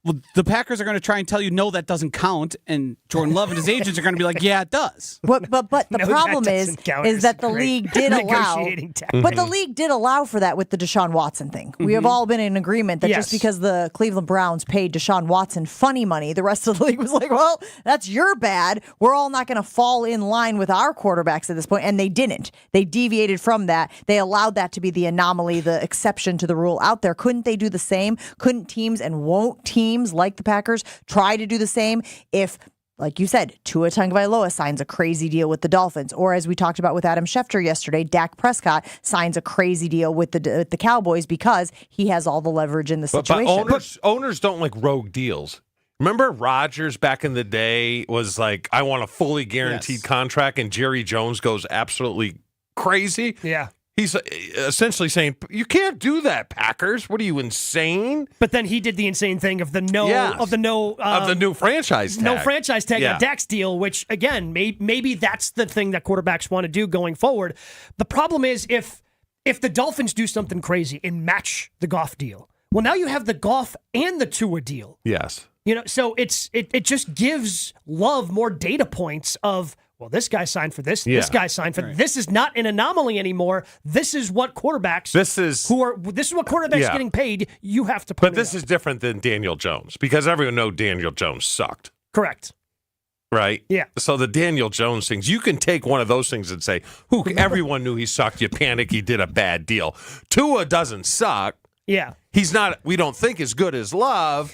well, the Packers are going to try and tell you, no, that doesn't count. And Jordan Love and his agents are going to be like, yeah, it does. But the problem is that the league did allow, but the league did allow for that with the Deshaun Watson thing. Mm-hmm. We have all been in agreement that just because the Cleveland Browns paid Deshaun Watson funny money, the rest of the league was like, well, that's your bad. We're all not going to fall in line with our quarterbacks at this point. And they didn't. They deviated from that. They allowed that to be the anomaly, the exception to the rule out there. Couldn't they do the same? Couldn't teams and won't teams like the Packers try to do the same if like you said, Tua Tagovailoa signs a crazy deal with the Dolphins. Or as we talked about with Adam Schefter yesterday, Dak Prescott signs a crazy deal with the Cowboys because he has all the leverage in the situation. But owners don't like rogue deals. Remember Rodgers back in the day was like, I want a fully guaranteed contract, and Jerry Jones goes absolutely crazy? Yeah. He's essentially saying, you can't do that, Packers. What are you, insane? But then he did the insane thing of the new franchise tag. No franchise tag on Dak's deal, which, again, maybe that's the thing that quarterbacks want to do going forward. The problem is if the Dolphins do something crazy and match the Goff deal, well, now you have the Goff and the Tua deal. Yes. So it just gives Love more data points of, well, this guy signed for this. This guy signed for this. Is not an anomaly anymore. This is what quarterbacks. This is what quarterbacks getting paid. You have to. But this is different than Daniel Jones because everyone knows Daniel Jones sucked. Correct. Right. Yeah. So the Daniel Jones things, you can take one of those things and say, everyone knew he sucked. You panic. He did a bad deal. Tua doesn't suck. Yeah. He's not. We don't think as good as Love.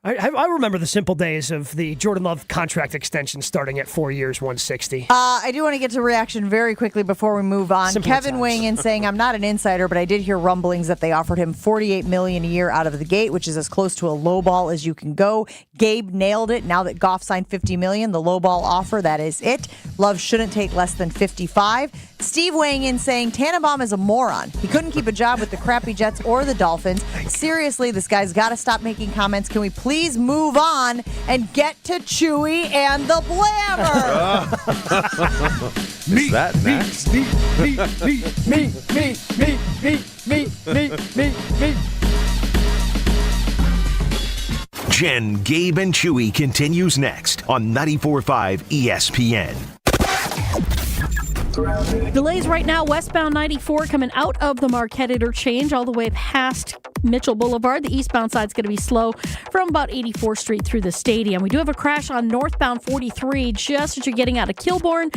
I remember the simple days of the Jordan Love contract extension starting at 4 years, $160. I do want to get to reaction very quickly before we move on. Simple Kevin times. weighing in saying, I'm not an insider, but I did hear rumblings that they offered him $48 million a year out of the gate, which is as close to a low ball as you can go. Gabe nailed it. Now that Goff signed $50 million, the low ball offer, that is it. Love shouldn't take less than 55. Steve weighing in saying, Tannenbaum is a moron. He couldn't keep a job with the crappy Jets or the Dolphins. Seriously, this guy's got to stop making comments. Can we please move on and get to Chewy and the Blammer? Is that next? Me. Jen, Gabe, and Chewy continues next on 94.5 ESPN. Delays right now, westbound 94 coming out of the Marquette interchange all the way past Mitchell Boulevard. The eastbound side's going to be slow from about 84th Street through the stadium. We do have a crash on northbound 43 just as you're getting out of Kilbourne.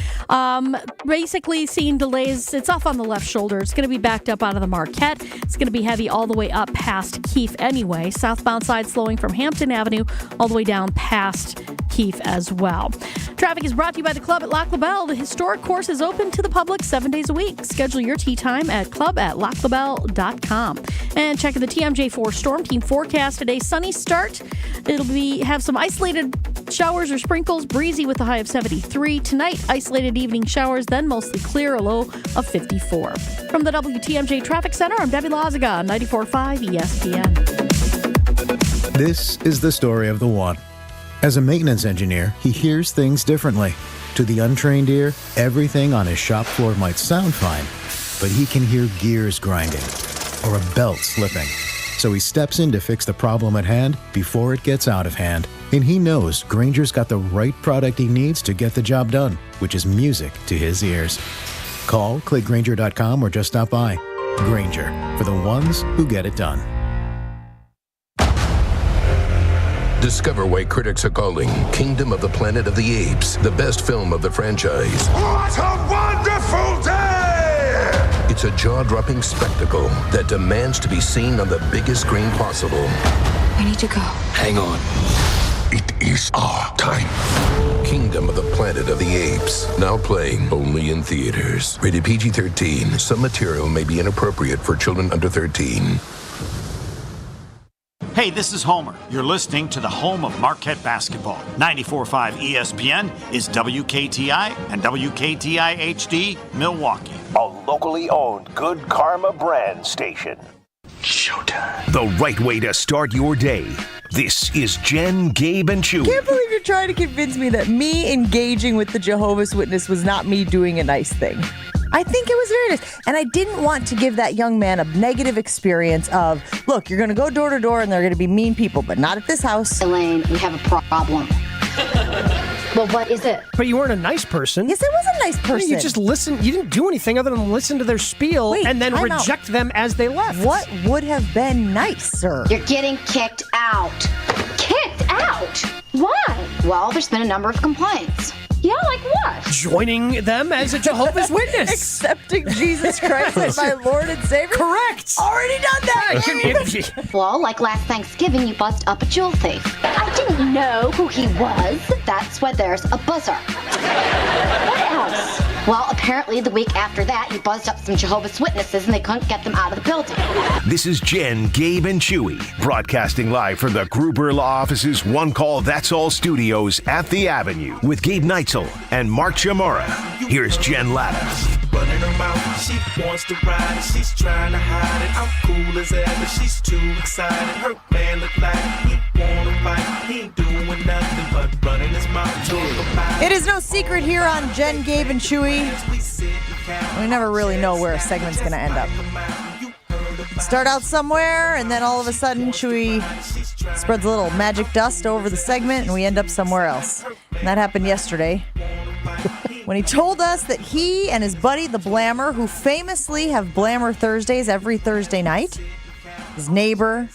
Basically seeing delays. It's off on the left shoulder. It's going to be backed up out of the Marquette. It's going to be heavy all the way up past Keefe anyway. Southbound side slowing from Hampton Avenue all the way down past Keefe as well. Traffic is brought to you by the Club at Lac La Belle. The historic course is open to the public 7 days a week. Schedule your tee time at club@laclabelle.com. And checking the TMJ4 Storm Team forecast today. Sunny start. It'll have some isolated showers or sprinkles. Breezy with a high of 73. Tonight, isolated evening showers, then mostly clear, a low of 54. From the WTMJ Traffic Center, I'm Debbie Lazaga on 94.5 ESPN. This is the story of the one. As a maintenance engineer, he hears things differently. To the untrained ear, everything on his shop floor might sound fine, but he can hear gears grinding or a belt slipping. So he steps in to fix the problem at hand before it gets out of hand. And he knows Grainger's got the right product he needs to get the job done, which is music to his ears. Call, click Grainger.com, or just stop by. Grainger, for the ones who get it done. Discover why critics are calling Kingdom of the Planet of the Apes the best film of the franchise. What a wonderful day! It's a jaw-dropping spectacle that demands to be seen on the biggest screen possible. We need to go. Hang on. It is our time. Kingdom of the Planet of the Apes. Now playing only in theaters. Rated PG-13. Some material may be inappropriate for children under 13. Hey, this is Homer. You're listening to the home of Marquette basketball. 94.5 ESPN is WKTI and WKTI HD Milwaukee. A locally owned Good Karma brand station. Showtime. The right way to start your day. This is Jen, Gabe, and Chewy. Can't believe you're trying to convince me that me engaging with the Jehovah's Witness was not me doing a nice thing. I think it was very nice. And I didn't want to give that young man a negative experience of, look, you're going to go door to door and they're going to be mean people, but not at this house. Elaine, we have a problem. Well, what is it? But you weren't a nice person. Yes, I was a nice person. You just listened. You didn't do anything other than listen to their spiel and then reject them as they left. What would have been nice, sir? You're getting kicked out. Kicked out? Why? Well, there's been a number of complaints. Yeah, like what? Joining them as a Jehovah's Witness. Accepting Jesus Christ as my Lord and Savior? Correct. Already done that. Well, like last Thanksgiving, you buzzed up a jewel thief. I didn't know who he was. That's why there's a buzzer. What else? Well, apparently the week after that, you buzzed up some Jehovah's Witnesses and they couldn't get them out of the building. This is Jen, Gabe, and Chewy, broadcasting live from the Gruber Law Office's One Call That's All studios at the Avenue with Gabe Neitzel and Mark Chamora. Here's Jen Latta. Running her mouth, she wants to ride it, she's trying to hide it. I'm cool as ever, she's too excited. Her man look like he wanna fight, he ain't doing nothing but running his mouth. It is no secret here on Jen, Gabe, and Chewy. We never really know where a segment's going to end up. Start out somewhere, and then all of a sudden, Chewy spreads a little magic dust over the segment, and we end up somewhere else. And that happened yesterday when he told us that he and his buddy, the Blammer, who famously have Blammer Thursdays every Thursday night, his neighbor,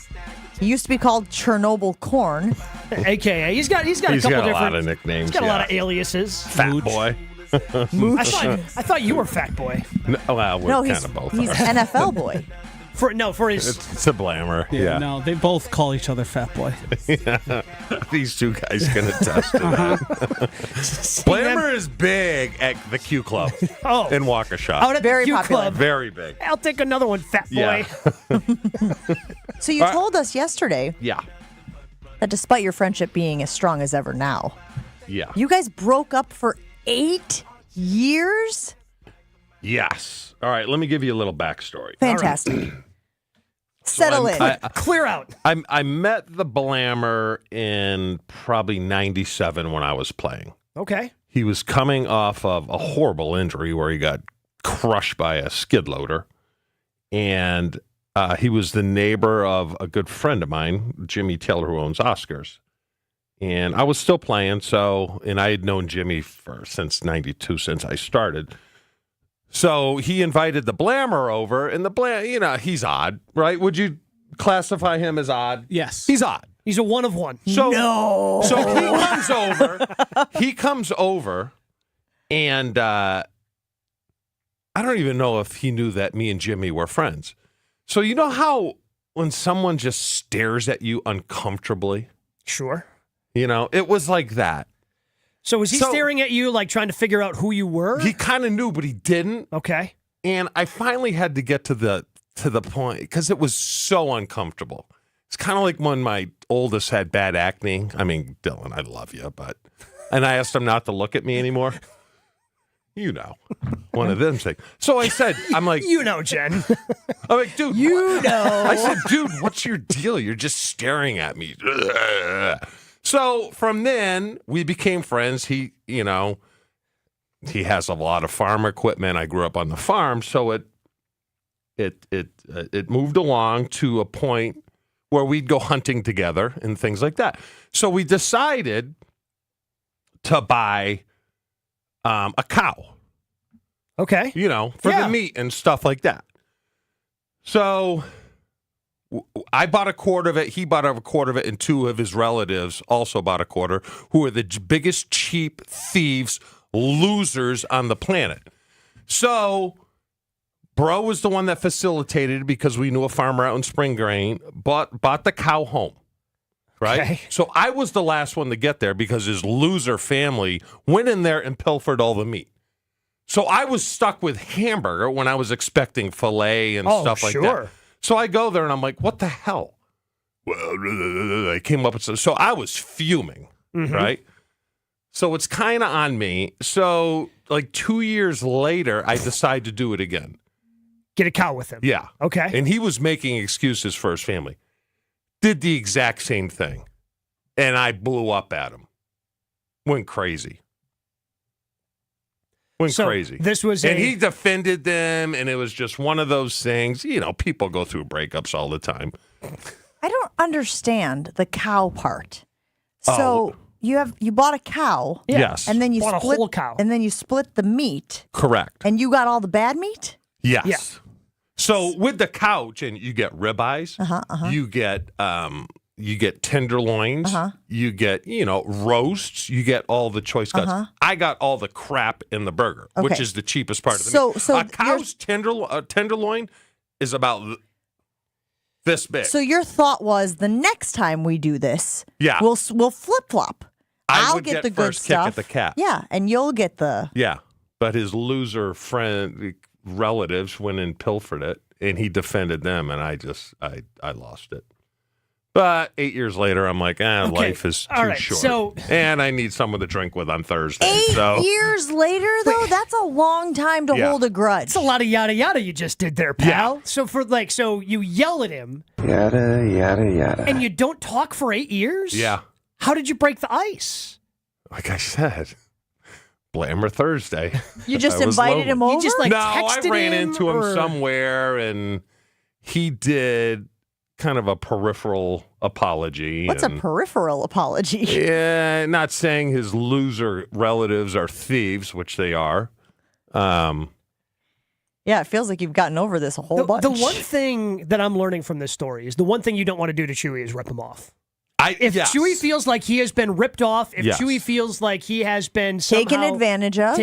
he used to be called Chernobyl Corn. AKA, he's got a couple different. A lot of nicknames. He's got a lot of aliases. Fat boy. I thought you were Fat Boy. No, well, we're kind of both. He's NFL boy. For his. It's a Blammer. Yeah. No, they both call each other Fat Boy. These two guys can attest to that. Blammer is big at the Q Club in Waukesha. Out at Very the Q popular. Club. Very big. I'll take another one, Fat Boy. Yeah. So you told us yesterday Yeah. that despite your friendship being as strong as ever now, Yeah. you guys broke up for 8 years? Yes. All right. Let me give you a little backstory. Fantastic. Settle in. Clear out. I met the Blammer in probably 97 when I was playing. Okay. He was coming off of a horrible injury where he got crushed by a skid loader. And he was the neighbor of a good friend of mine, Jimmy Taylor, who owns Oscars. And I was still playing, and I had known Jimmy since 92, since I started. So he invited the Blammer over, and the Blammer, he's odd, right? Would you classify him as odd? Yes. He's odd. He's a one of one. So, No. So he comes over, and I don't even know if he knew that me and Jimmy were friends. So you know how when someone just stares at you uncomfortably? Sure. It was like that. So was he staring at you like trying to figure out who you were? He kind of knew, but he didn't. Okay. And I finally had to get to the point because it was so uncomfortable. It's kind of like when my oldest had bad acne. I mean, Dylan, I love you, and I asked him not to look at me anymore. One of them things. So I said, I'm like, Jen. I'm like, dude, I said, dude, what's your deal? You're just staring at me. So from then we became friends. He has a lot of farm equipment. I grew up on the farm, so it moved along to a point where we'd go hunting together and things like that. So we decided to buy a cow. Okay. For the meat and stuff like that. So I bought a quarter of it. He bought a quarter of it, and two of his relatives also bought a quarter, who are the biggest cheap thieves, losers on the planet. So Bro was the one that facilitated it because we knew a farmer out in Spring Grain, bought the cow home. Right? Okay. So I was the last one to get there because his loser family went in there and pilfered all the meat. So I was stuck with hamburger when I was expecting filet and stuff like that. So I go there and I'm like, what the hell? Well, I came up with so I was fuming, right? So it's kind of on me. So like 2 years later, I decide to do it again. Get a cow with him. Yeah. Okay. And he was making excuses for his family. Did the exact same thing. And I blew up at him. Went crazy. Crazy. This was and he defended them, and it was just one of those things. People go through breakups all the time. I don't understand the cow part. So you bought a cow. Yes. And then you bought split a whole cow. And then you split the meat. Correct. And you got all the bad meat? Yes. Yeah. So with the couch, and you get ribeyes, you get you get tenderloins, you get, roasts, you get all the choice cuts. I got all the crap in the burger, which is the cheapest part of the meat. So a cow's tenderloin is about this big. So your thought was the next time we do this, we'll flip-flop. I'll get the good first stuff. kick at the cat. Yeah, and you'll get the... Yeah, but his loser friend relatives went and pilfered it, and he defended them, and I lost it. But 8 years later, I'm like, life is too short. And I need someone to drink with on Thursday. 8 years later, though, that's a long time to hold a grudge. It's a lot of yada yada you just did there, pal. Yeah. So you yell at him. Yada, yada, yada. And you don't talk for 8 years? Yeah. How did you break the ice? Like I said, Blammer Thursday. You just invited him over? You just no, texted I ran him, into him somewhere, and he did kind of a peripheral apology. What's a peripheral apology? Yeah, not saying his loser relatives are thieves, which they are. Yeah, it feels like you've gotten over this a whole bunch. The one thing that I'm learning from this story is the one thing you don't want to do to Chewy is rip him off. If Chewy feels like he has been ripped off, if Chewy feels like he has been taken advantage of,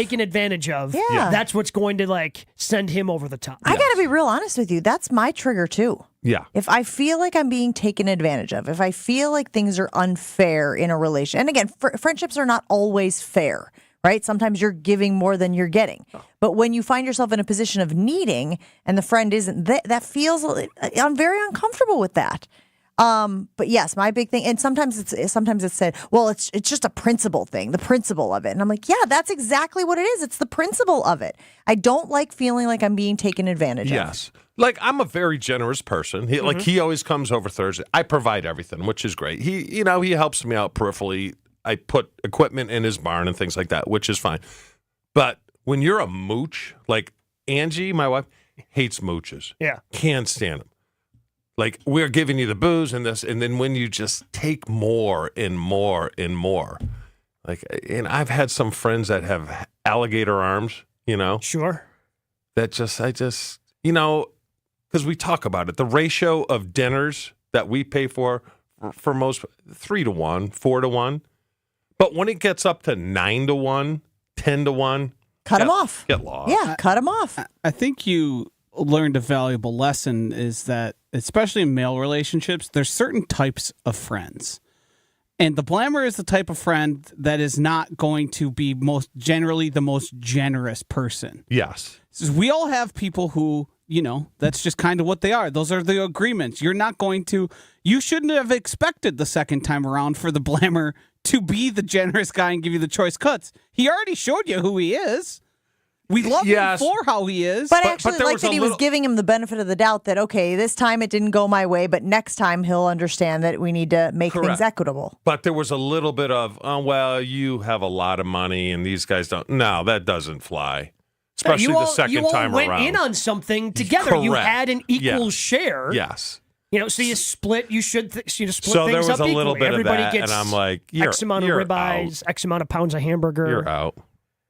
that's what's going to send him over the top. I got to be real honest with you. That's my trigger too. Yeah. If I feel like I'm being taken advantage of, if I feel like things are unfair in a relation, and again, friendships are not always fair, right? Sometimes you're giving more than you're getting. But when you find yourself in a position of needing and the friend isn't, that feels, I'm very uncomfortable with that. But yes, my big thing, and sometimes it's said, well, it's just a principle thing, the principle of it. And I'm like, yeah, that's exactly what it is. It's the principle of it. I don't like feeling like I'm being taken advantage of. Yes. Like, I'm a very generous person. He always comes over Thursday. I provide everything, which is great. He helps me out peripherally. I put equipment in his barn and things like that, which is fine. But when you're a mooch, like Angie, my wife, hates mooches. Yeah. Can't stand them. Like, we're giving you the booze and this, and then when you just take more and more and more. And I've had some friends that have alligator arms, Sure. That because we talk about it. The ratio of dinners that we pay for most, 3-to-1, 4-to-1. But when it gets up to 9-to-1, 10-to-1. Cut them off. Get lost. Yeah, cut them off. I think you learned a valuable lesson is that, especially in male relationships, there's certain types of friends. And the Blammer is the type of friend that is not going to be generally the most generous person. Yes. We all have people who, that's just kind of what they are. Those are the agreements. You shouldn't have expected the second time around for the Blammer to be the generous guy and give you the choice cuts. He already showed you who he is. We love him for how he is. But I actually like that he was giving him the benefit of the doubt that, okay, this time it didn't go my way, but next time he'll understand that we need to make things equitable. But there was a little bit of, you have a lot of money and these guys don't. No, that doesn't fly. Especially the second time around. You all went in on something together. Correct. You had an equal share. Yes. So you split. You should split so things there was up a little equally. bit Everybody of that, gets and I'm like, X amount of ribeyes, X amount of pounds of hamburger. You're out.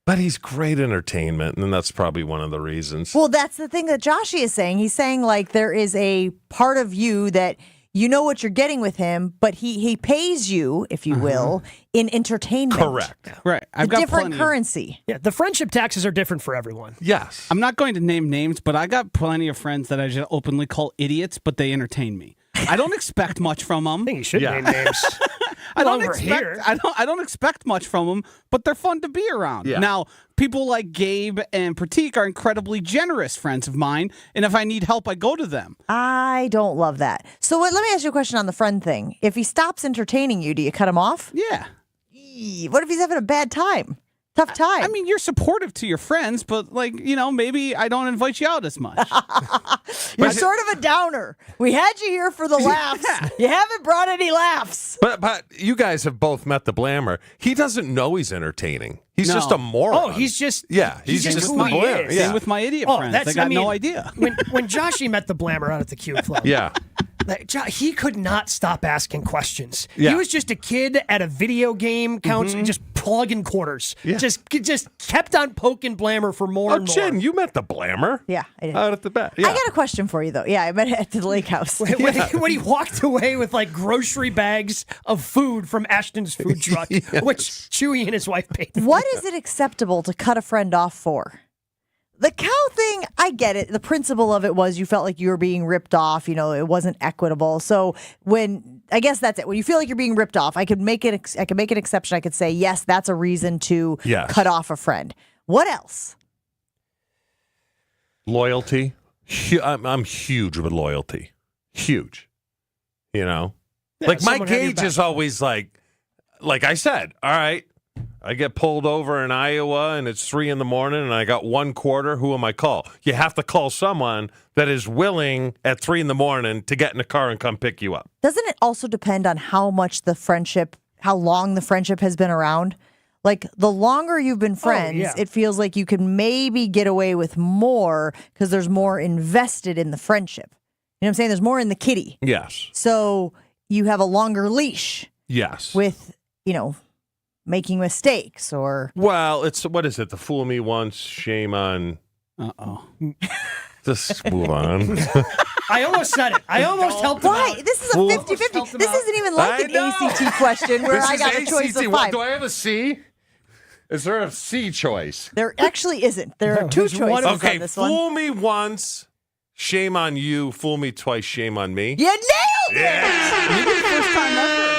But he's great entertainment, and that's probably one of the reasons. Well, that's the thing that Joshy is saying. He's saying, there is a part of you that you know what you're getting with him, but he pays you, if you will, in entertainment. Correct. Right. I've got different currency. Yeah, the friendship taxes are different for everyone. Yes. I'm not going to name names, but I got plenty of friends that I just openly call idiots, but they entertain me. I don't expect much from them. I think you should name names. I don't expect much from them, but they're fun to be around. Yeah. Now, people like Gabe and Pratik are incredibly generous friends of mine, and if I need help, I go to them. I don't love that. So let me ask you a question on the friend thing. If he stops entertaining you, do you cut him off? Yeah. What if he's having a bad time? Tough time. I mean, you're supportive to your friends, but maybe I don't invite you out as much. You're sort of a downer. We had you here for the laughs. Yeah. You haven't brought any laughs. But you guys have both met the Blammer. He doesn't know he's entertaining. He's just a moron. Oh, he's just he's just who he is. Same with my idiot friends. They got no idea. When Joshy met the Blammer out at the Q Club. Yeah. He could not stop asking questions. Yeah. He was just a kid at a video game council, just plugging quarters. Yeah. Just kept on poking Blammer for more and more. Jen, you met the Blammer. Yeah, I did. Out at the back. Yeah. I got a question for you, though. Yeah, I met it at the lake house. When he walked away with like grocery bags of food from Ashton's food truck, which Chewy and his wife paid for. What is it acceptable to cut a friend off for? The cow thing, I get it. The principle of it was you felt like you were being ripped off. It wasn't equitable. So I guess that's it. When you feel like you're being ripped off, I could make an exception. I could say, yes, that's a reason to cut off a friend. What else? Loyalty. I'm huge with loyalty. Huge. Yeah, like my someone have your gauge back. is always like I said, all right, I get pulled over in Iowa and it's 3 a.m. and I got 1/4. Who am I call? You have to call someone that is willing at 3 a.m. to get in a car and come pick you up. Doesn't it also depend on how long the friendship has been around? Like, the longer you've been friends, it feels like you can maybe get away with more because there's more invested in the friendship. You know what I'm saying? There's more in the kitty. Yes. So you have a longer leash Yes. with, making mistakes or... Well, what is it? The fool me once, shame on... Uh-oh. Just move on. I almost said it. I almost helped him Why? out. This is a 50-50. This isn't even like an ACT question where I got a choice of 5. Do I have a C? Is there a C choice? There actually isn't. There are 2 choices Okay, on this one. fool me once, shame on you. Fool me twice, shame on me. You nailed it! Yeah. Maybe the first time ever.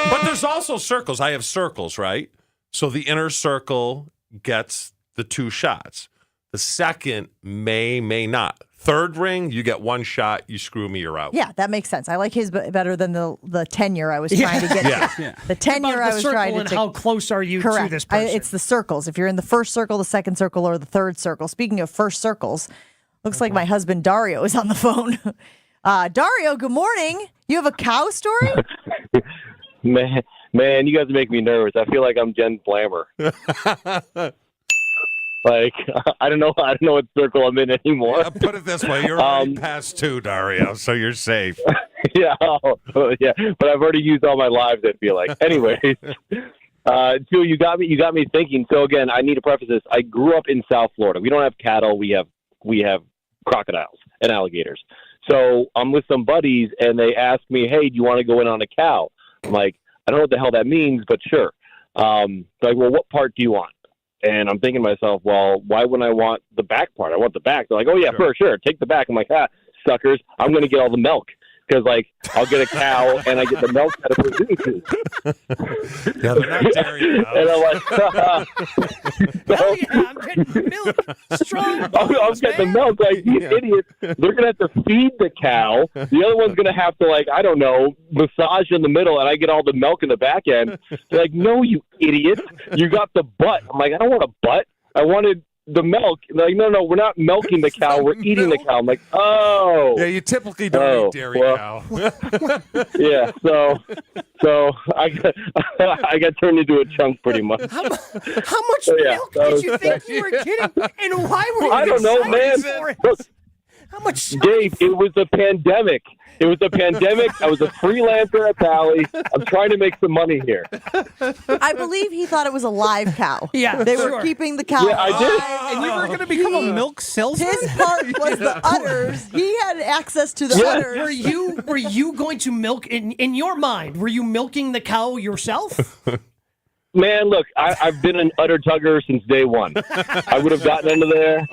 But there's also circles. I have circles, right? So the inner circle gets the 2 shots. The second may not. Third ring, you get 1 shot. You screw me, you're out. Yeah, that makes sense. I like his better than the tenure I was trying to get to. The tenure I was trying to and how close are you to this person? It's the circles. If you're in the first circle, the second circle, or the third circle. Speaking of first circles, looks like my husband Dario is on the phone. Dario, good morning. You have a cow story? Man, you guys make me nervous. I feel like I'm Jen Blammer. Like, I don't know what circle I'm in anymore. Yeah, put it this way, you're already past 2, Dario, so you're safe. Yeah, but I've already used all my lives, I feel like. Anyways, Joe, you got me thinking. So again, I need to preface this. I grew up in South Florida. We don't have cattle. We have crocodiles and alligators. So I'm with some buddies, and they asked me, "Hey, do you want to go in on a cow?" I'm like, I don't know what the hell that means, but sure. They're like, well, what part do you want? And I'm thinking to myself, well, why wouldn't I want the back part? I want the back. They're like, oh, yeah, sure. Take the back. I'm like, suckers, I'm going to get all the milk. Because, like, I'll get a cow and I get the milk that it produces. Yeah, they're not dairy cows. And I'm like, Hell yeah, I'm getting milk. Strong I'll get the milk. Like, these idiots, they're going to have to feed the cow. The other one's going to have to, like, I don't know, massage in the middle, and I get all the milk in the back end. They're like, no, you idiot. You got the butt. I'm like, I don't want a butt. I wanted the milk. They're like, no, we're not milking the cow. We're eating the cow. I'm like, oh. Yeah, you typically don't eat dairy cow. Yeah, so I got turned into a chunk pretty much. How much milk did you think you were getting? And why were you I don't know, man. for it? Look, How much? Dave, it was a pandemic. I was a freelancer at Valley. I'm trying to make some money here. I believe he thought it was a live cow. Yeah, they were keeping the cow. Yeah, I did. And you were going to become a milk salesman? His part was the udders. He had access to the udders. Were you going to milk in your mind? Were you milking the cow yourself? Man, look, I've been an udder tugger since day one. I would have gotten into there.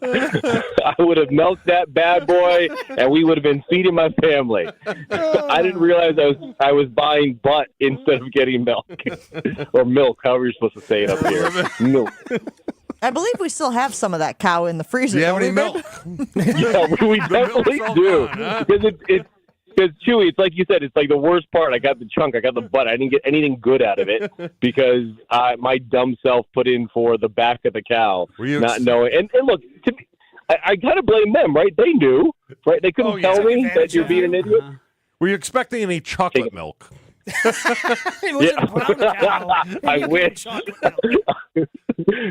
I would have milked that bad boy, and we would have been feeding my family. I didn't realize I was buying butt instead of getting milk. Or milk, however you're supposed to say it up here. Milk. I believe we still have some of that cow in the freezer. Do you have don't any we, milk? babe? Yeah, we definitely do. Because Chewy, it's like you said, it's like the worst part. I got the chunk, I got the butt. I didn't get anything good out of it because my dumb self put in for the back of the cow, not knowing. And look, to me, I kind of blame them, right? They knew, right? They couldn't tell me that you're being an idiot. Were you expecting any chocolate milk? It wasn't brown cow. I wish.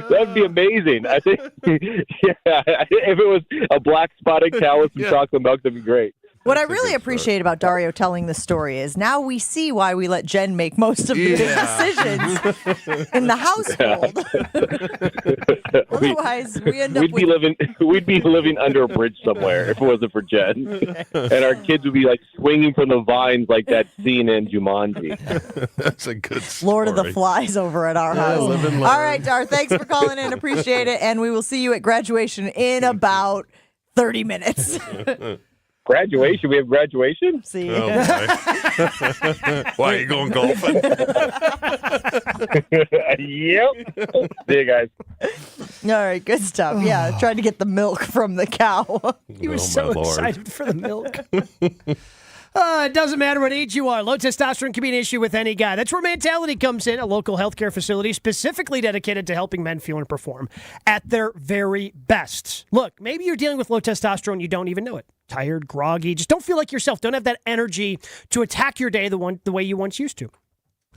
That'd be amazing. I think, yeah, if it was a black spotted cow with some chocolate milk, that'd be great. What I really appreciate about Dario telling the story is now we see why we let Jen make most of the big decisions in the household. Otherwise, we end up we'd be living under a bridge somewhere if it wasn't for Jen. And our kids would be like swinging from the vines like that scene in Jumanji. That's a good story. Lord of the Flies over at our house. Live and learn. All right, Dar, thanks for calling in. Appreciate it. And we will see you at graduation in about 30 minutes. Graduation? We have graduation? See. Oh, why are you going golfing? Yep. See you guys. All right, good stuff. Yeah, trying to get the milk from the cow. He was so excited for the milk. It doesn't matter what age you are. Low testosterone can be an issue with any guy. That's where Mentality comes in, a local healthcare facility specifically dedicated to helping men feel and perform at their very best. Look, maybe you're dealing with low testosterone and you don't even know it. Tired, groggy, just don't feel like yourself. Don't have that energy to attack your day the way you once used to.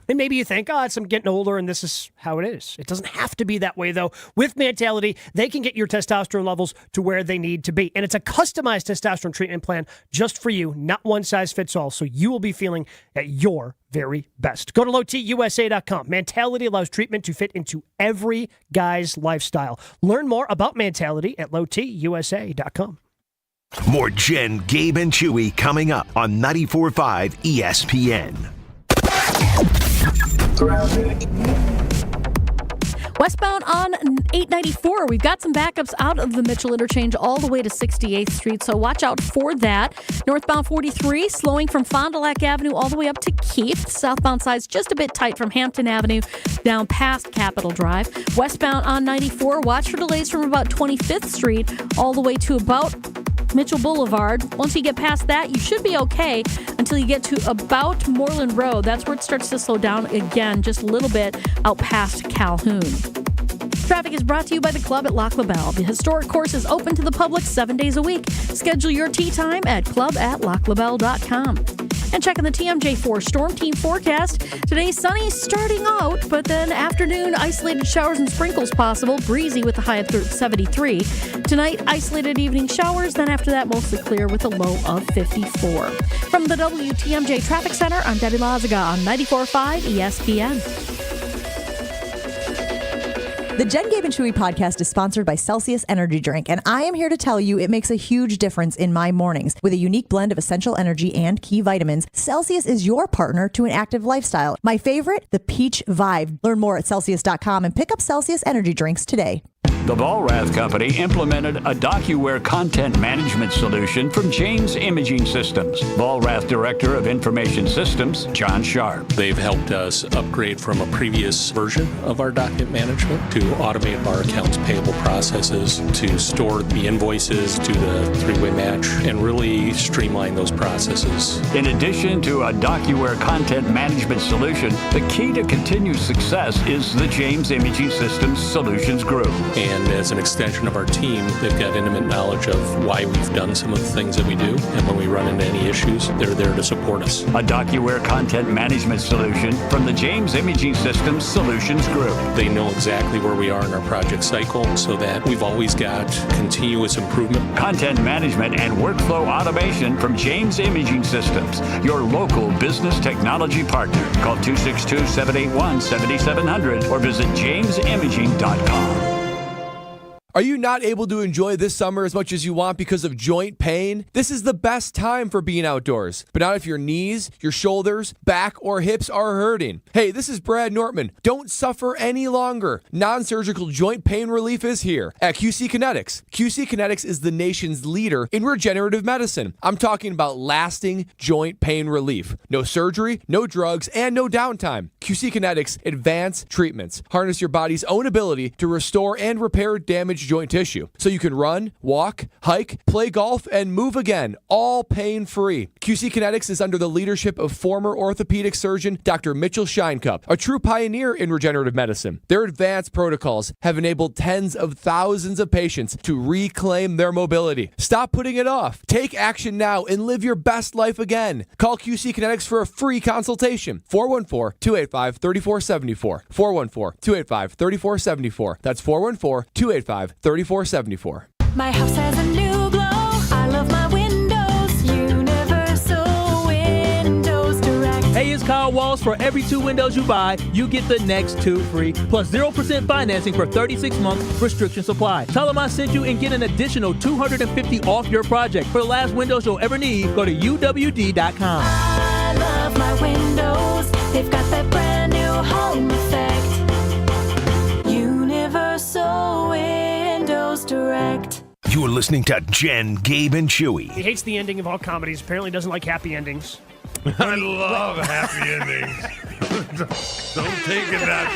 And maybe you think, I'm getting older and this is how it is. It doesn't have to be that way, though. With Mentality, they can get your testosterone levels to where they need to be. And it's a customized testosterone treatment plan just for you, not one size fits all. So you will be feeling at your very best. Go to lowtusa.com. Mentality allows treatment to fit into every guy's lifestyle. Learn more about Mentality at lowtusa.com. More Jen, Gabe, and Chewy coming up on 94.5 ESPN. Westbound on 894, we've got some backups out of the Mitchell interchange all the way to 68th Street, so watch out for that. Northbound 43, slowing from Fond du Lac Avenue all the way up to Keith. Southbound side's just a bit tight from Hampton Avenue down past Capitol Drive. Westbound on 94, watch for delays from about 25th Street all the way to about Mitchell Boulevard. Once you get past that, you should be okay until you get to about Moreland Road. That's where it starts to slow down again, just a little bit out past Calhoun. Traffic is brought to you by the Club at Lac La Belle. The historic course is open to the public 7 days a week. Schedule your tee time at club@laclabelle.com. And checking the TMJ4 Storm Team forecast. Today, sunny starting out, but then afternoon, isolated showers and sprinkles possible. Breezy with a high of 73. Tonight, isolated evening showers. Then after that, mostly clear with a low of 54. From the WTMJ Traffic Center, I'm Debbie Lazaga on 94.5 ESPN. The Jen, Gabe, and Chewy podcast is sponsored by Celsius Energy Drink, and I am here to tell you it makes a huge difference in my mornings. With a unique blend of essential energy and key vitamins, Celsius is your partner to an active lifestyle. My favorite, the Peach Vibe. Learn more at Celsius.com and pick up Celsius Energy Drinks today. The Volrath Company implemented a DocuWare content management solution from James Imaging Systems. Volrath Director of Information Systems, John Sharp. They've helped us upgrade from a previous version of our document management to automate our accounts payable processes, to store the invoices, to the three-way match, and really streamline those processes. In addition to a DocuWare content management solution, the key to continued success is the James Imaging Systems Solutions Group. And as an extension of our team, they've got intimate knowledge of why we've done some of the things that we do. And when we run into any issues, they're there to support us. A DocuWare content management solution from the James Imaging Systems Solutions Group. They know exactly where we are in our project cycle so that we've always got continuous improvement. Content management and workflow automation from James Imaging Systems, your local business technology partner. Call 262-781-7700 or visit jamesimaging.com. Are you not able to enjoy this summer as much as you want because of joint pain? This is the best time for being outdoors, but not if your knees, your shoulders, back, or hips are hurting. Hey, this is Brad Nortman. Don't suffer any longer. Non-surgical joint pain relief is here at QC Kinetics. QC Kinetics is the nation's leader in regenerative medicine. I'm talking about lasting joint pain relief. No surgery, no drugs, and no downtime. QC Kinetics advanced treatments harness your body's own ability to restore and repair damaged joint tissue, so you can run, walk, hike, play golf, and move again, all pain-free. QC Kinetics is under the leadership of former orthopedic surgeon Dr. Mitchell Shinecup, a true pioneer in regenerative medicine. Their advanced protocols have enabled tens of thousands of patients to reclaim their mobility. Stop putting it off. Take action now and live your best life again. Call QC Kinetics for a free consultation. 414-285-3474. 414-285-3474. That's 414-285-3474. My house has a new glow. I love my windows. Kyle Walls, for every 2 windows you buy, you get the next 2 free, plus 0% financing for 36-month restriction supply. Tell them I sent you and get an additional $250 off your project. For the last windows you'll ever need, go to uwd.com. I love my windows. They've got that brand new home effect. Universal Windows Direct. You're listening to Jen, Gabe, and Chewy. He hates the ending of all comedies. Apparently doesn't like happy endings. I love happy endings. Don't take it that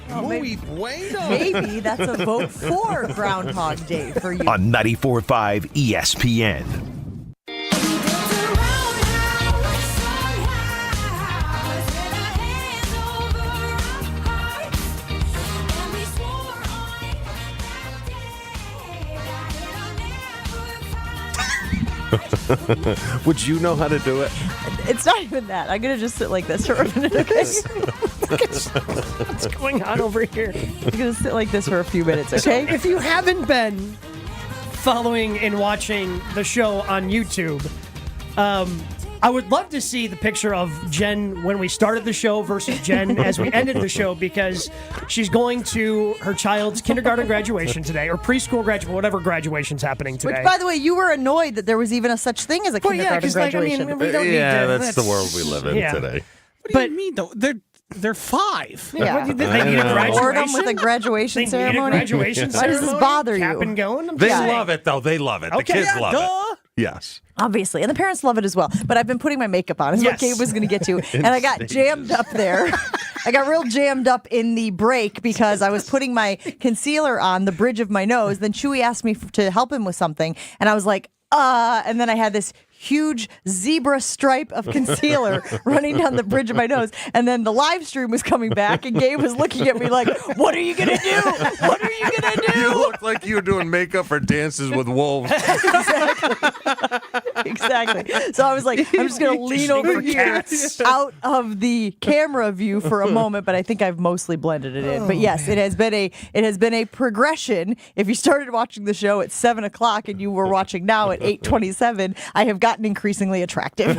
far. Muy bueno. Maybe that's a vote for Groundhog Day for you. On 94.5 ESPN. Would you know how to do it? It's not even that. I'm going to just sit like this for a minute, okay? What's going on over here? I'm going to sit like this for a few minutes, okay? So if you haven't been following and watching the show on YouTube, I would love to see the picture of Jen when we started the show versus Jen as we ended the show, because she's going to her child's kindergarten graduation today, or preschool graduation, whatever graduation's happening today. Which, by the way, you were annoyed that there was even a such thing as a kindergarten graduation. we don't need to, that's the world we live in today. What do you mean, though? They're 5. Yeah. They need a graduation. Boredom with a graduation ceremony. Need a graduation Why does this ceremony? bother Cap you? and going? They love it, though. They love it. The kids love it. Yes. Obviously. And the parents love it as well. But I've been putting my makeup on, is what Gabe was going to get to. And I got jammed up there. I got real jammed up in the break because I was putting my concealer on the bridge of my nose. Then Chewy asked me to help him with something. And I was like, and then I had this huge zebra stripe of concealer running down the bridge of my nose. And then the live stream was coming back, and Gabe was looking at me like, what are you going to do? What are you going to do? You look like you were doing makeup for Dances with Wolves. Exactly. So I was like, I'm just going to lean over here out of the camera view for a moment, but I think I've mostly blended it in. But yes, it has been a progression. If you started watching the show at 7:00 and you were watching now at 8:27, I have gotten increasingly attractive.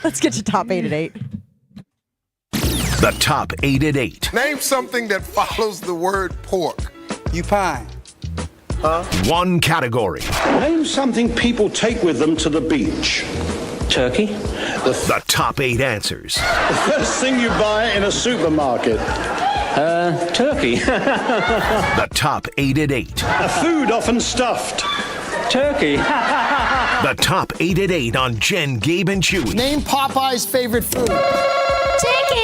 Let's get to top 8 at 8. The top 8 at 8. Name something that follows the word pork. You pie. Huh? One category. Name something people take with them to the beach. Turkey. The top 8 answers. The first thing you buy in a supermarket. Turkey. The top 8 at 8. A food often stuffed. Turkey. The top 8 at 8 on Jen, Gabe, and Chewy. Name Popeye's favorite food. Chicken.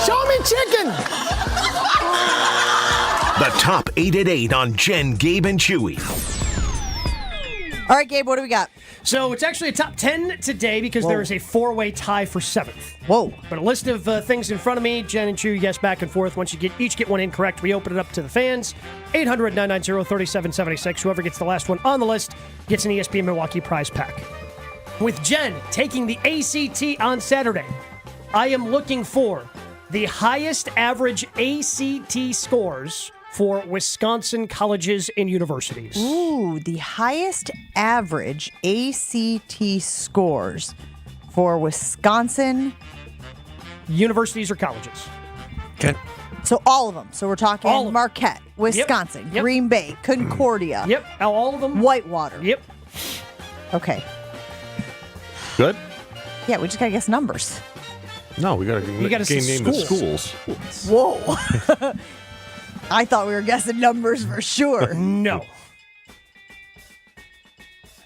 Show me chicken. The top 8 at 8 on Jen, Gabe, and Chewy. All right, Gabe, what do we got? So it's actually a top 10 today because there is a 4-way tie for 7th. Whoa. But a list of things in front of me. Jen and Chew, yes, back and forth. Once you each get one incorrect, we open it up to the fans. 800-990-3776. Whoever gets the last one on the list gets an ESPN Milwaukee prize pack. With Jen taking the ACT on Saturday, I am looking for the highest average ACT scores for Wisconsin colleges and universities. Ooh, the highest average ACT scores for Wisconsin universities or colleges. Okay. So all of them. So we're talking All of them. Marquette, Wisconsin, Yep. Green Bay, Concordia. Yep, all of them. Whitewater. Yep. Okay. Good? Yeah, we just got to guess numbers. No, we got to say name the schools. Whoa. I thought we were guessing numbers for sure. No.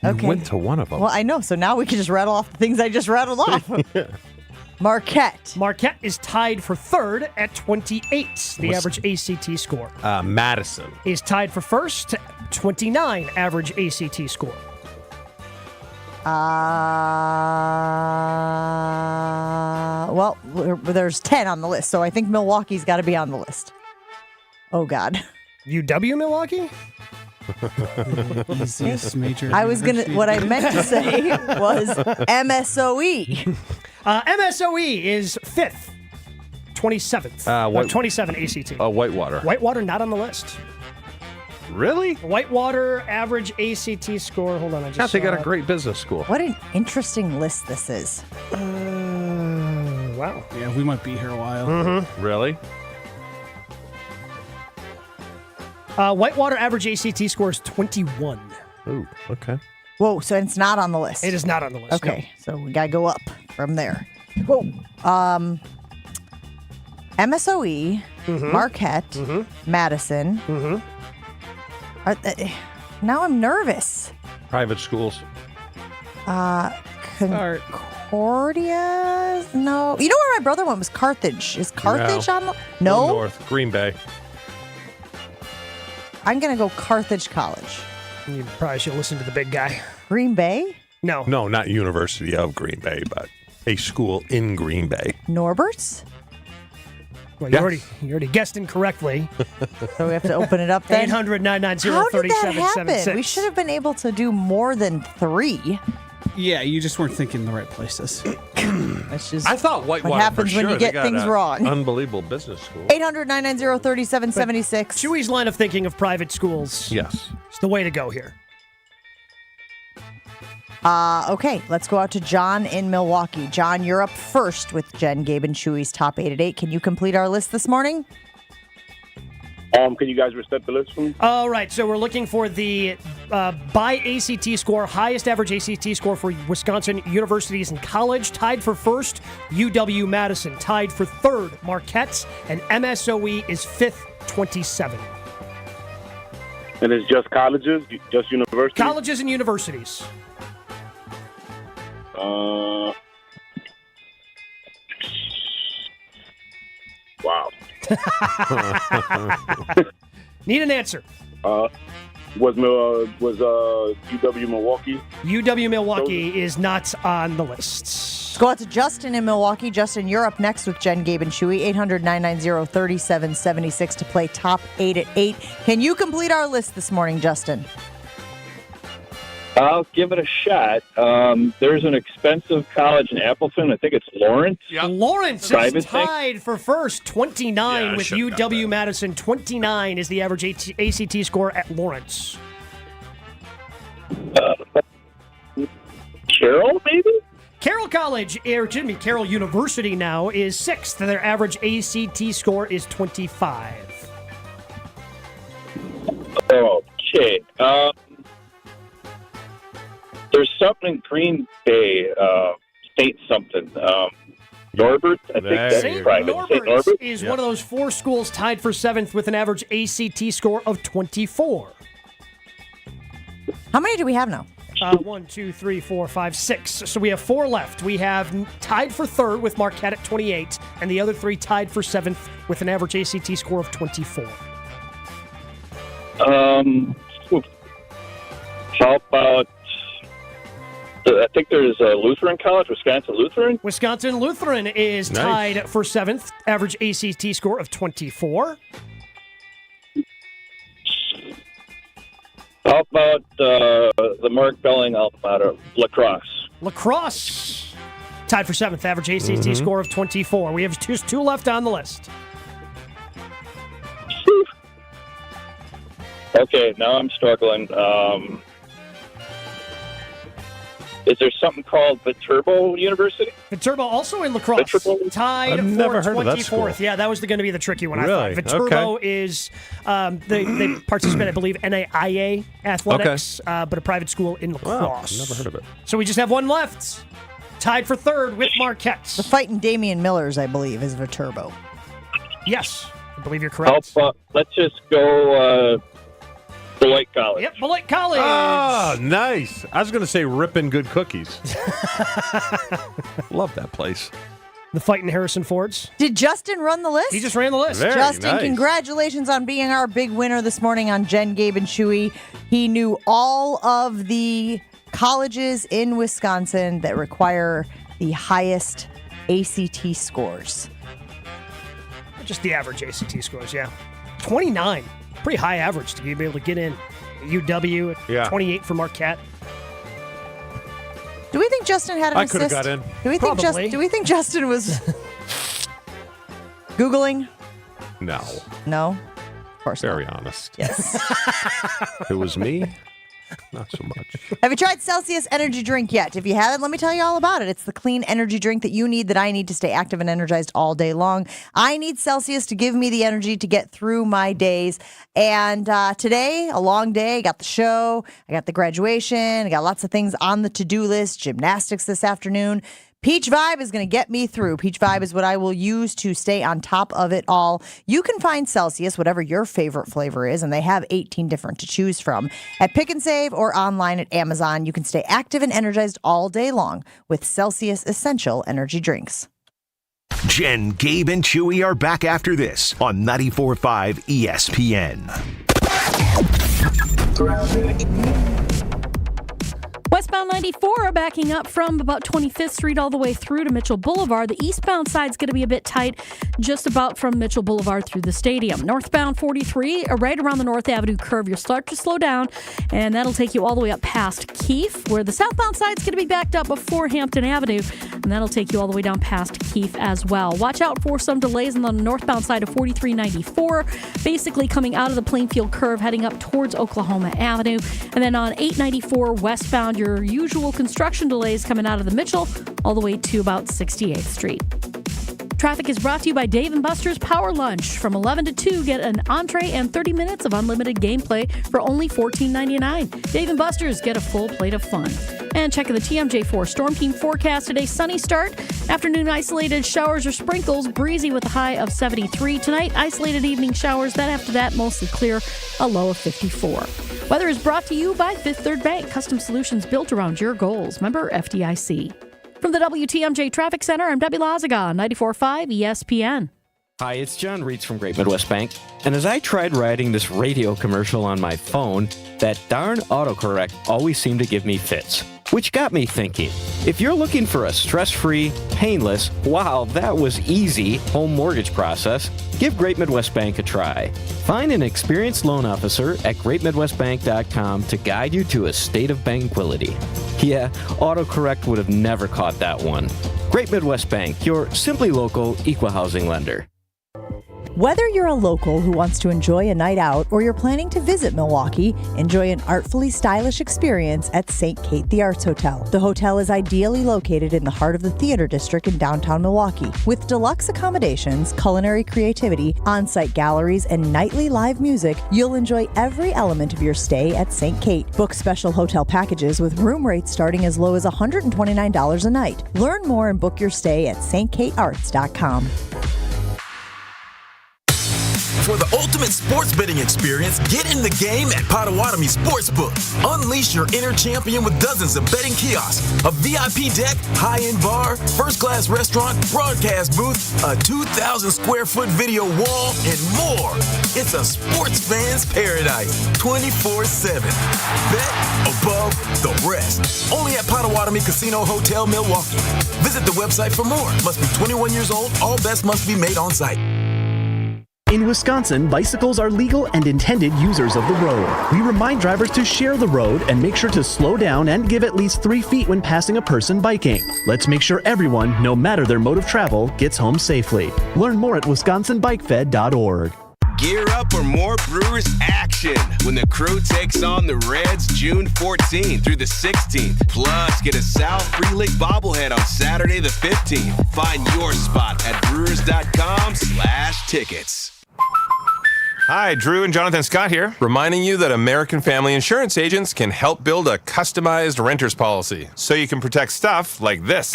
Okay. You went to one of them. Well, I know. So now we can just rattle off the things I just rattled off. Marquette. Marquette is tied for 3rd at 28, the average ACT score. Madison is tied for 1st, 29 average ACT score. Well, there's 10 on the list, so I think Milwaukee's got to be on the list. Oh, God. UW Milwaukee? Easiest major. I was going to, what I meant to say was MSOE. MSOE is 5th, 27th. 27 ACT. Whitewater. Whitewater not on the list. Really? Whitewater average ACT score. Hold on, I just God, they got saw a great business school. What an interesting list this is. Wow. Yeah, we might be here a while. Mm-hmm. Really? Whitewater average ACT score is 21. Ooh, okay. Whoa, so it's not on the list. It is not on the list. Okay, so we gotta go up from there. Whoa. MSOE, Marquette, Madison. Now I'm nervous. Private schools. Concordia? No. You know where my brother went was Carthage. Is Carthage on the... No? North, Green Bay. I'm going to go Carthage College. You probably should listen to the big guy. Green Bay? No. No, not University of Green Bay, but a school in Green Bay. Norbert's? Well, you already guessed incorrectly. So we have to open it up then? 800-990-3776. How did that happen? We should have been able to do more than 3. Yeah, you just weren't thinking the right places. That's just I thought Whitewater what happens for when sure. you get They got things a wrong. Unbelievable business school. 800-990-3776. Chewy's line of thinking of private schools. Yes. It's the way to go here. Okay, let's go out to John in Milwaukee. John, you're up first with Jen, Gabe, and Chewy's top 8 at 8. Can you complete our list this morning? Can you guys reset the list for me? All right, so we're looking for the by ACT score, highest average ACT score for Wisconsin universities and college. Tied for first, UW-Madison. Tied for third, Marquette. And MSOE is fifth, 27. And it's just colleges, just universities? Colleges and universities. Wow. Need an answer. Was UW Milwaukee? UW Milwaukee is not on the list. Let's go out to Justin in Milwaukee. Justin, you're up next with Jen, Gabe, and Chewy. 800-990-3776 to play top 8 at 8. Can you complete our list this morning, Justin? I'll give it a shot. There's an expensive college in Appleton. I think it's Lawrence. Lawrence Private is tied for first, 29 with UW-Madison. 29 is the average ACT score at Lawrence. Carroll, maybe? Carroll College, Carroll University now is sixth. Their average ACT score is 25. Okay. There's something in Green Bay, St. something. Norbert, I think that's private. St. Norbert is one of those 4 schools tied for 7th with an average ACT score of 24. How many do we have now? 1, 2, 3, 4, 5, 6. So we have 4 left. We have tied for third with Marquette at 28, and the other 3 tied for 7th with an average ACT score of 24. How about, I think there's a Lutheran College, Wisconsin Lutheran? Wisconsin Lutheran is tied for 7th, average ACT score of 24. How about the Mark Belling alma mater, Lacrosse? Lacrosse, tied for 7th, average ACT score of 24. We have two left on the list. Okay, now I'm struggling. Is there something called Viterbo University? Viterbo also in Lacrosse, tied I've for never heard of that 24th. Yeah, that was going to be the tricky one. Really? I thought Viterbo is they participate, I believe, NAIA athletics, but a private school in Lacrosse. Wow, never heard of it. So we just have one left, tied for third with Marquette. The fighting Damian Millers, I believe, is Viterbo. Yes, I believe you're correct. Let's just go Beloit College. Yep, Beloit College. Oh, nice. I was going to say Rippin' Good Cookies. Love that place. The fighting Harrison Fords. Did Justin run the list? He just ran the list. Very Justin, nice. congratulations on being our big winner this morning on Jen, Gabe, and Chewy. He knew all of the colleges in Wisconsin that require the highest ACT scores. Just the average ACT scores, yeah. 29. Pretty high average to be able to get in. UW at 28 for Marquette. Do we think Justin had an assist? I could have got in. Do we think Justin was Googling? No. No. course Very honest. Yes. If it was me, not so much. Have you tried Celsius Energy Drink yet? If you haven't, let me tell you all about it. It's the clean energy drink that you need, that I need to stay active and energized all day long. I need Celsius to give me the energy to get through my days. And today, a long day. I got the show. I got the graduation. I got lots of things on the to-do list. Gymnastics this afternoon. Peach Vibe is going to get me through. Peach Vibe is what I will use to stay on top of it all. You can find Celsius, whatever your favorite flavor is, and they have 18 different to choose from, at Pick and Save or online at Amazon. You can stay active and energized all day long with Celsius Essential Energy Drinks. Jen, Gabe, and Chewy are back after this on 94.5 ESPN. Westbound 94 backing up from about 25th Street all the way through to Mitchell Boulevard. The eastbound side's going to be a bit tight just about from Mitchell Boulevard through the stadium. Northbound 43, right around the North Avenue curve, you'll start to slow down, and that'll take you all the way up past Keefe, where the southbound side's going to be backed up before Hampton Avenue, and that'll take you all the way down past Keefe as well. Watch out for some delays on the northbound side of 4394, basically coming out of the Plainfield curve, heading up towards Oklahoma Avenue. And then on 894 westbound, your usual construction delays coming out of the Mitchell all the way to about 68th Street. Traffic is brought to you by Dave & Buster's Power Lunch. From 11 to 2, get an entree and 30 minutes of unlimited gameplay for only $14.99. Dave & Buster's, get a full plate of fun. And checking the TMJ4 Storm Team forecast today, sunny start. Afternoon isolated showers or sprinkles, breezy with a high of 73. Tonight, isolated evening showers. Then after that, mostly clear, a low of 54. Weather is brought to you by Fifth Third Bank. Custom solutions built around your goals. Member FDIC. From the WTMJ Traffic Center, I'm Debbie Lazaga, 94.5 ESPN. Hi, it's John Reitz from Great Midwest Bank. And as I tried writing this radio commercial on my phone, that darn autocorrect always seemed to give me fits. Which got me thinking, if you're looking for a stress-free, painless, wow, that was easy home mortgage process, give Great Midwest Bank a try. Find an experienced loan officer at greatmidwestbank.com to guide you to a state of banquility. Yeah, autocorrect would have never caught that one. Great Midwest Bank, your simply local equal housing lender. Whether you're a local who wants to enjoy a night out or you're planning to visit Milwaukee, enjoy an artfully stylish experience at St. Kate the Arts Hotel. The hotel is ideally located in the heart of the theater district in downtown Milwaukee. With deluxe accommodations, culinary creativity, on-site galleries, and nightly live music, you'll enjoy every element of your stay at St. Kate. Book special hotel packages with room rates starting as low as $129 a night. Learn more and book your stay at stkatearts.com. For the ultimate sports betting experience, get in the game at Potawatomi Sportsbook. Unleash your inner champion with dozens of betting kiosks, a VIP deck, high-end bar, first-class restaurant, broadcast booth, a 2,000-square-foot video wall, and more. It's a sports fan's paradise, 24/7. Bet above the rest. Only at Potawatomi Casino Hotel, Milwaukee. Visit the website for more. Must be 21 years old. All bets must be made on site. In Wisconsin, bicycles are legal and intended users of the road. We remind drivers to share the road and make sure to slow down and give at least 3 feet when passing a person biking. Let's make sure everyone, no matter their mode of travel, gets home safely. Learn more at wisconsinbikefed.org. Gear up for more Brewers action when the crew takes on the Reds June 14th through the 16th. Plus, get a Sal Frelick bobblehead on Saturday the 15th. Find your spot at brewers.com/tickets. Hi, Drew and Jonathan Scott here, reminding you that American Family Insurance agents can help build a customized renter's policy so you can protect stuff like this,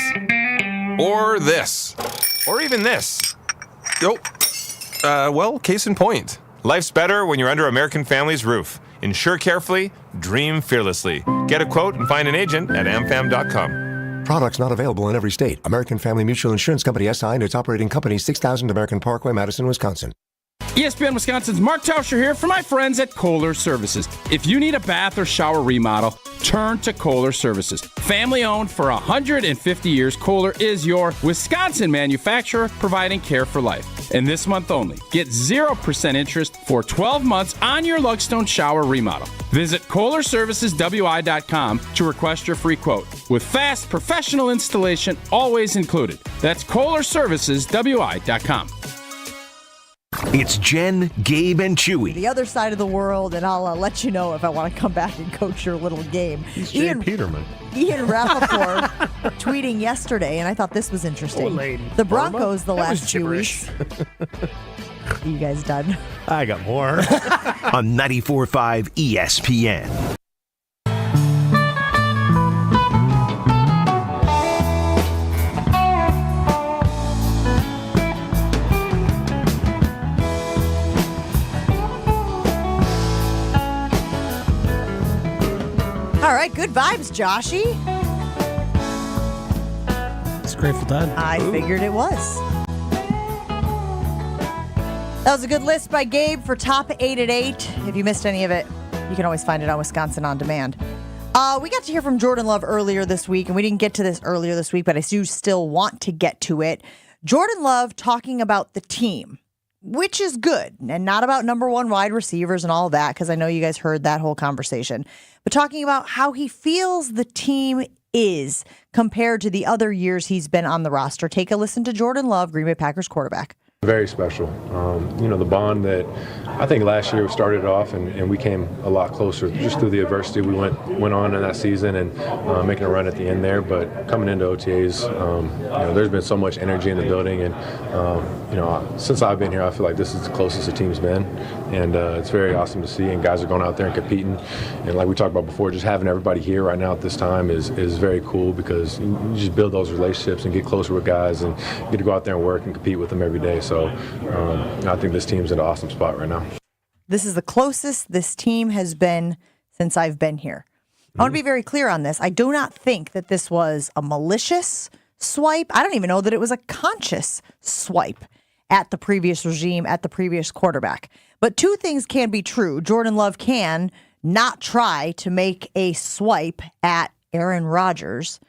or this, or even this. Well, case in point. Life's better when you're under American Family's roof. Insure carefully, dream fearlessly. Get a quote and find an agent at amfam.com. Products not available in every state. American Family Mutual Insurance Company SI and its operating company, 6000 American Parkway, Madison, Wisconsin. ESPN Wisconsin's Mark Tauscher here for my friends at Kohler Services. If you need a bath or shower remodel, turn to Kohler Services. Family owned for 150 years, Kohler is your Wisconsin manufacturer providing care for life. And this month only, get 0% interest for 12 months on your Lugstone shower remodel. Visit KohlerServicesWI.com to request your free quote. With fast, professional installation always included. That's KohlerServicesWI.com. It's Jen, Gabe, and Chewy. The other side of the world, and I'll let you know if I want to come back and coach your little game. He's Jay Peterman. Ian Rappaport tweeting yesterday, and I thought this was interesting. Oh, lady. The Broncos the That last was 2 gibberish. weeks. You guys done? I got more. On 94.5 ESPN. All right, good vibes, Joshy. It's Grateful Dead. I figured it was. That was a good list by Gabe for top 8 at 8. If you missed any of it, you can always find it on Wisconsin On Demand. We got to hear from Jordan Love earlier this week, and we didn't get to this earlier this week, but I do still want to get to it. Jordan Love talking about the team, which is good, and not about number one wide receivers and all of that, because I know you guys heard that whole conversation, but talking about how he feels the team is compared to the other years he's been on the roster. Take a listen to Jordan Love, Green Bay Packers quarterback. Very special. The bond that I think last year started off and we came a lot closer just through the adversity we went on in that season and making a run at the end there. But coming into OTAs, there's been so much energy in the building. And, since I've been here, I feel like this is the closest the team's been. And it's very awesome to see. And guys are going out there and competing. And like we talked about before, just having everybody here right now at this time is very cool because you just build those relationships and get closer with guys and get to go out there and work and compete with them every day. So I think this team's in an awesome spot right now. This is the closest this team has been since I've been here. I want to be very clear on this. I do not think that this was a malicious swipe. I don't even know that it was a conscious swipe at the previous regime, at the previous quarterback. But two things can be true. Jordan Love can not try to make a swipe at Aaron Rodgers,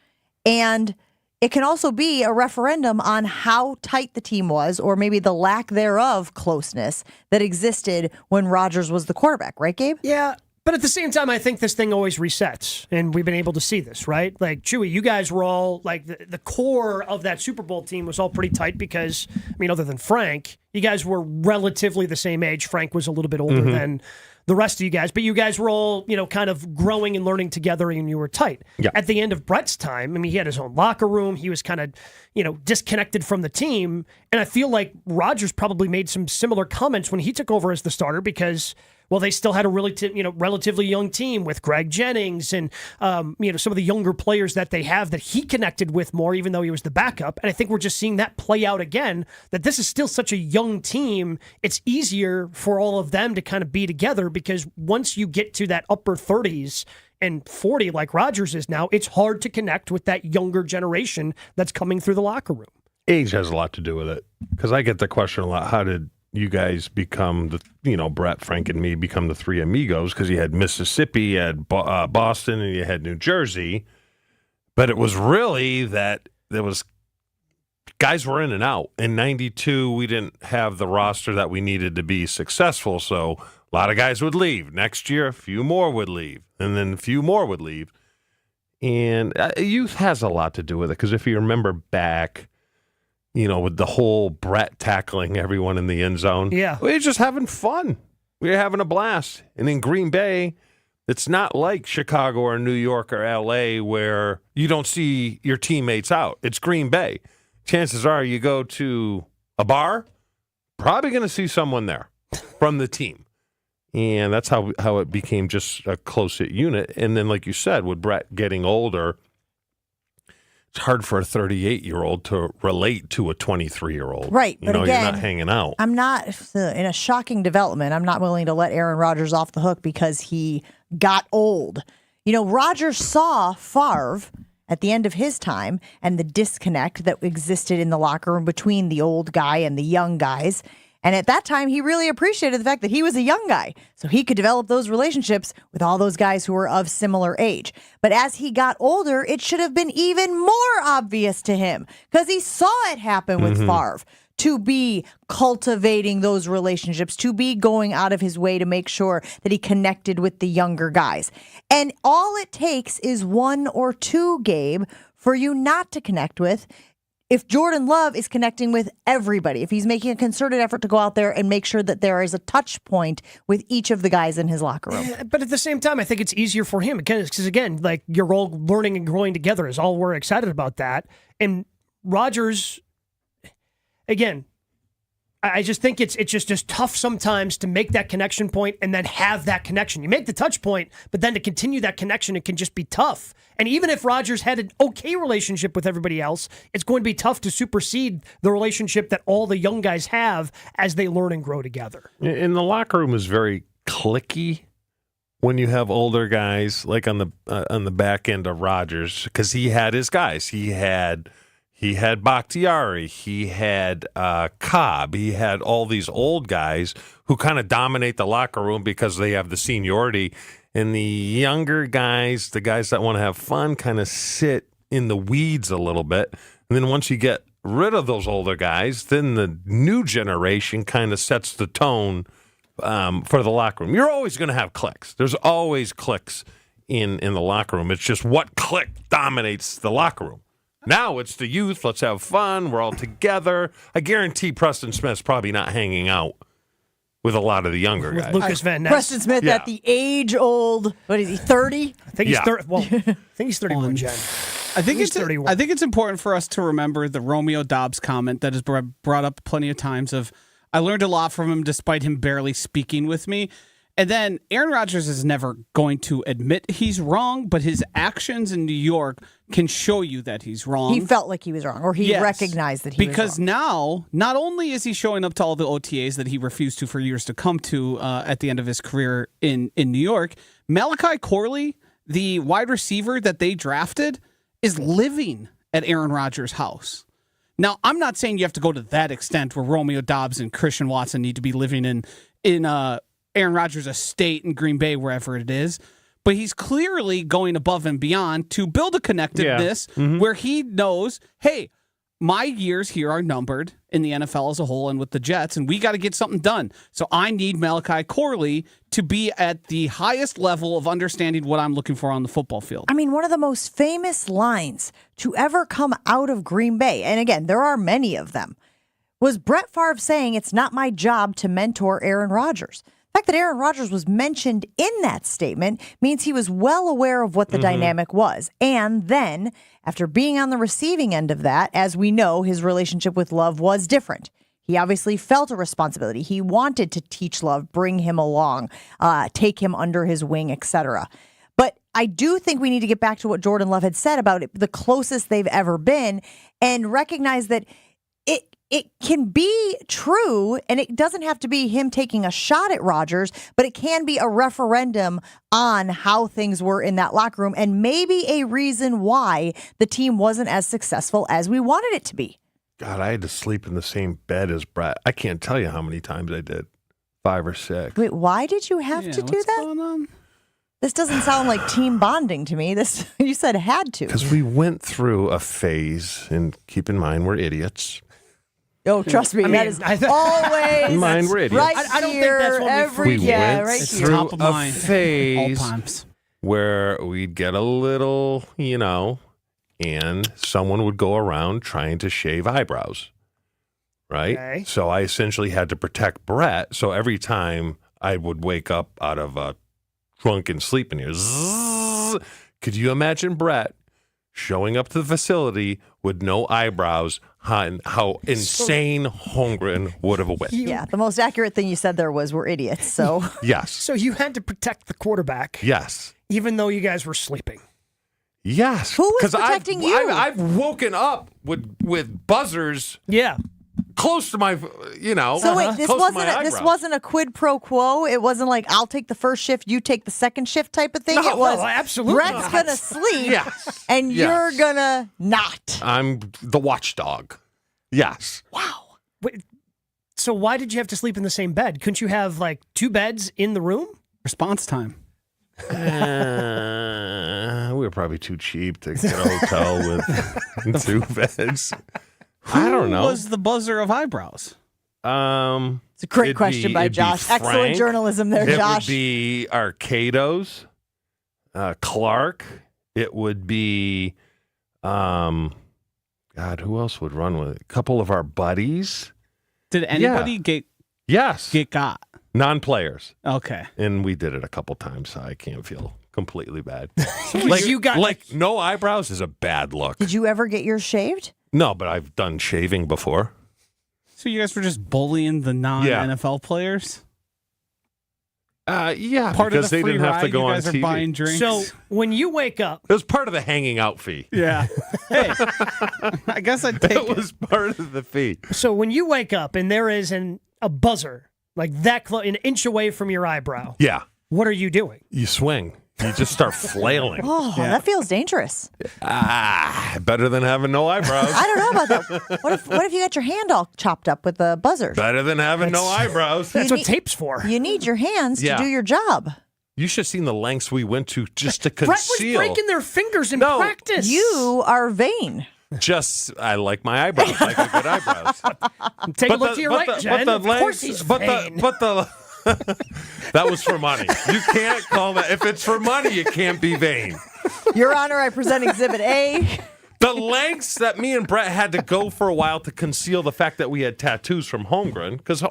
and it can also be a referendum on how tight the team was, or maybe the lack thereof closeness that existed when Rodgers was the quarterback. Right, Gabe? Yeah, but at the same time, I think this thing always resets, and we've been able to see this, right? Like, Chewy, you guys were all, like, the core of that Super Bowl team was all pretty tight because, other than Frank, you guys were relatively the same age. Frank was a little bit older than the rest of you guys, but you guys were all, kind of growing and learning together, and you were tight. Yeah. At the end of Brett's time, he had his own locker room. He was kind of, disconnected from the team, and I feel like Rodgers probably made some similar comments when he took over as the starter because, well, they still had a really, relatively young team with Greg Jennings and, some of the younger players that they have that he connected with more, even though he was the backup. And I think we're just seeing that play out again, that this is still such a young team. It's easier for all of them to kind of be together because once you get to that upper 30s and 40 like Rodgers is now, it's hard to connect with that younger generation that's coming through the locker room. Age has a lot to do with it because I get the question a lot. How did you guys become Brett, Frank, and me become the three amigos? Because you had Mississippi, you had Boston, and you had New Jersey. But it was really that there was guys were in and out. In 92, we didn't have the roster that we needed to be successful. So a lot of guys would leave. Next year, a few more would leave. And then a few more would leave. And youth has a lot to do with it. Because if you remember back, with the whole Brett tackling everyone in the end zone. Yeah. We were just having fun. We were having a blast. And in Green Bay, it's not like Chicago or New York or L.A. where you don't see your teammates out. It's Green Bay. Chances are you go to a bar, probably going to see someone there from the team. And that's how it became just a close-knit unit. And then, like you said, with Brett getting older, it's hard for a 38-year-old to relate to a 23-year-old. Right. But again, you're not hanging out. I'm not, in a shocking development, I'm not willing to let Aaron Rodgers off the hook because he got old. Rodgers saw Favre at the end of his time and the disconnect that existed in the locker room between the old guy and the young guys. And at that time, he really appreciated the fact that he was a young guy, so he could develop those relationships with all those guys who were of similar age. But as he got older, it should have been even more obvious to him because he saw it happen with Favre, to be cultivating those relationships, to be going out of his way to make sure that he connected with the younger guys. And all it takes is one or two, Gabe, for you not to connect with. if Jordan Love is connecting with everybody, if he's making a concerted effort to go out there and make sure that there is a touch point with each of the guys in his locker room. But at the same time, I think it's easier for him because again, like you're all learning and growing together is all we're excited about that. And Rodgers, again, I just think it's just tough sometimes to make that connection point and then have that connection. You make the touch point, but then to continue that connection, it can just be tough. And even if Rodgers had an okay relationship with everybody else, it's going to be tough to supersede the relationship that all the young guys have as they learn and grow together. And the locker room is very cliquey when you have older guys like on the back end of Rodgers, because he had his guys. He had Bakhtiari, he had Cobb, he had all these old guys who kind of dominate the locker room because they have the seniority. And the younger guys, the guys that want to have fun, kind of sit in the weeds a little bit. And then once you get rid of those older guys, then the new generation kind of sets the tone for the locker room. You're always going to have cliques. There's always cliques in the locker room. It's just what clique dominates the locker room. Now it's the youth. Let's have fun. We're all together. I guarantee Preston Smith's probably not hanging out with a lot of the younger guys. Lucas Van Ness. Preston Smith at the age-old, what is he, 30? I think he's 30. Well, I think he's 31, Jen. I think it's important for us to remember the Romeo Dobbs comment that is brought up plenty of times of, I learned a lot from him despite him barely speaking with me. And then Aaron Rodgers is never going to admit he's wrong, but his actions in New York can show you that he's wrong. He felt like he was wrong, or he recognized that he was wrong. Because now, not only is he showing up to all the OTAs that he refused to for years to come to at the end of his career in New York, Malachi Corley, the wide receiver that they drafted, is living at Aaron Rodgers' house. Now, I'm not saying you have to go to that extent where Romeo Dobbs and Christian Watson need to be living in Aaron Rodgers' estate in Green Bay, wherever it is. But he's clearly going above and beyond to build a connectedness where he knows, hey, my years here are numbered in the NFL as a whole and with the Jets, and we got to get something done. So I need Malachi Corley to be at the highest level of understanding what I'm looking for on the football field. I mean, one of the most famous lines to ever come out of Green Bay, and again, there are many of them, was Brett Favre saying, it's not my job to mentor Aaron Rodgers. The fact that Aaron Rodgers was mentioned in that statement means he was well aware of what the dynamic was. And then, after being on the receiving end of that, as we know, his relationship with Love was different. He obviously felt a responsibility. He wanted to teach Love, bring him along, take him under his wing, etc. But I do think we need to get back to what Jordan Love had said about it, the closest they've ever been, and recognize that it can be true, and it doesn't have to be him taking a shot at Rodgers, but it can be a referendum on how things were in that locker room and maybe a reason why the team wasn't as successful as we wanted it to be. God, I had to sleep in the same bed as Brett. I can't tell you how many times I did. 5 or 6. Wait, why did you have to do that? Going on? This doesn't sound like team bonding to me. This you said had to. Because we went through a phase, and keep in mind, we're idiots. Oh, trust me, that is always mine were idiots. right I don't think here, that's what we went right through here. Top of a mind. phase All times. where we'd get a little, and someone would go around trying to shave eyebrows, right? Okay. So I essentially had to protect Brett. So every time I would wake up out of a drunken sleep and hear zzz, could you imagine Brett showing up to the facility with no eyebrows, how insane Holmgren would have went. Yeah, the most accurate thing you said there was we're idiots. So yes. So you had to protect the quarterback. Yes. Even though you guys were sleeping. Yes. Who was protecting you? I've woken up with buzzers. Yeah. Close to my, So wait, this eyebrows. wasn't a quid pro quo. It wasn't like I'll take the first shift, you take the second shift type of thing. No, it was absolutely Brett's not. gonna sleep, Yes. and you're gonna not. I'm the watchdog. Yes. Wow. Wait, so why did you have to sleep in the same bed? Couldn't you have like 2 beds in the room? Response time. We were probably too cheap to get a hotel with 2 beds. I don't know. Who was the buzzer of eyebrows? It's a great question by Josh. Excellent journalism there, Josh. It would be Arcados, Clark. It would be, God, who else would run with it? A couple of our buddies. Did anybody get got? Non-players. Okay. And we did it a couple times, so I can't feel completely bad. No eyebrows is a bad look. Did you ever get yours shaved? No, but I've done shaving before. So you guys were just bullying the non-NFL players? Yeah, part because of the they free didn't have to ride, go you on guys are TV. buying drinks. So when you wake up, it was part of the hanging out fee. Yeah. Hey, I guess I'd take it. was part of the fee. So when you wake up and there is a buzzer like that close, an inch away from your eyebrow. Yeah. What are you doing? You swing. You just start flailing. Oh, that feels dangerous. Better than having no eyebrows. I don't know about that. What if you got your hand all chopped up with the buzzers? Better than having no eyebrows. That's what tape's for. You need your hands to do your job. You should have seen the lengths we went to just to Brett was conceal. breaking their fingers in practice. You are vain. I like my eyebrows. I like good eyebrows. Take a look to your right, Jen. Of course he's vain. That was for money. You can't call that. If it's for money, you can't be vain. Your Honor, I present Exhibit A. The lengths that me and Brett had to go for a while to conceal the fact that we had tattoos from Holmgren, because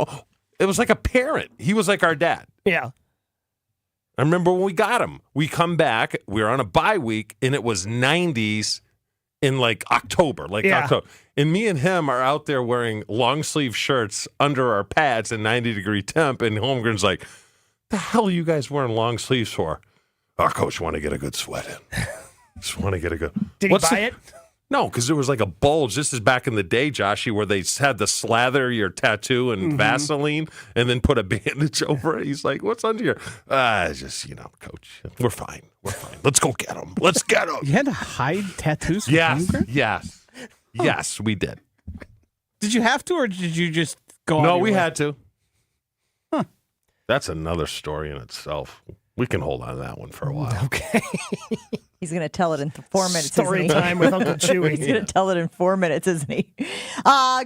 it was like a parent. He was like our dad. Yeah. I remember when we got him. We come back, we were on a bye week, and it was 90s in like October. October. And me and him are out there wearing long sleeve shirts under our pads in 90-degree temp, and Holmgren's like, the hell are you guys wearing long sleeves for? Our coach want to get a good sweat in. Just want to get a good... Did he buy it? No, because there was like a bulge. This is back in the day, Joshy, where they had to slather your tattoo in Vaseline and then put a bandage over it. He's like, what's under here? Just, coach, we're fine. We're fine. Let's go get him. Let's get him. You had to hide tattoos from Holmgren? Yes. Yes, we did. Did you have to, or did you just go on No, your we way? had to. Huh. That's another story in itself. We can hold on to that one for a while. Okay. He's going to tell it in 4 minutes. Story isn't he? time with Uncle Chewy. He's going to tell it in 4 minutes, isn't he?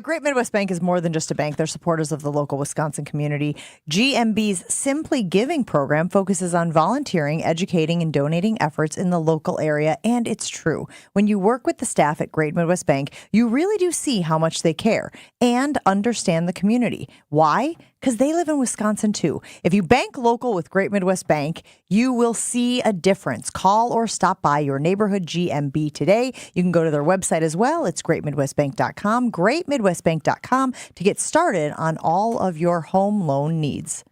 Great Midwest Bank is more than just a bank. They're supporters of the local Wisconsin community. GMB's Simply Giving program focuses on volunteering, educating, and donating efforts in the local area. And it's true. When you work with the staff at Great Midwest Bank, you really do see how much they care and understand the community. Why? Because they live in Wisconsin, too. If you bank local with Great Midwest Bank, you will see a difference. Call or stop by your neighborhood GMB today. You can go to their website as well. It's greatmidwestbank.com, greatmidwestbank.com to get started on all of your home loan needs.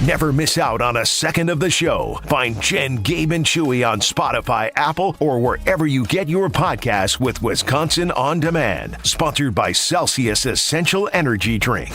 Never miss out on a second of the show. Find Jen, Gabe, and Chewy on Spotify, Apple, or wherever you get your podcasts with Wisconsin On Demand. Sponsored by Celsius Essential Energy Drink.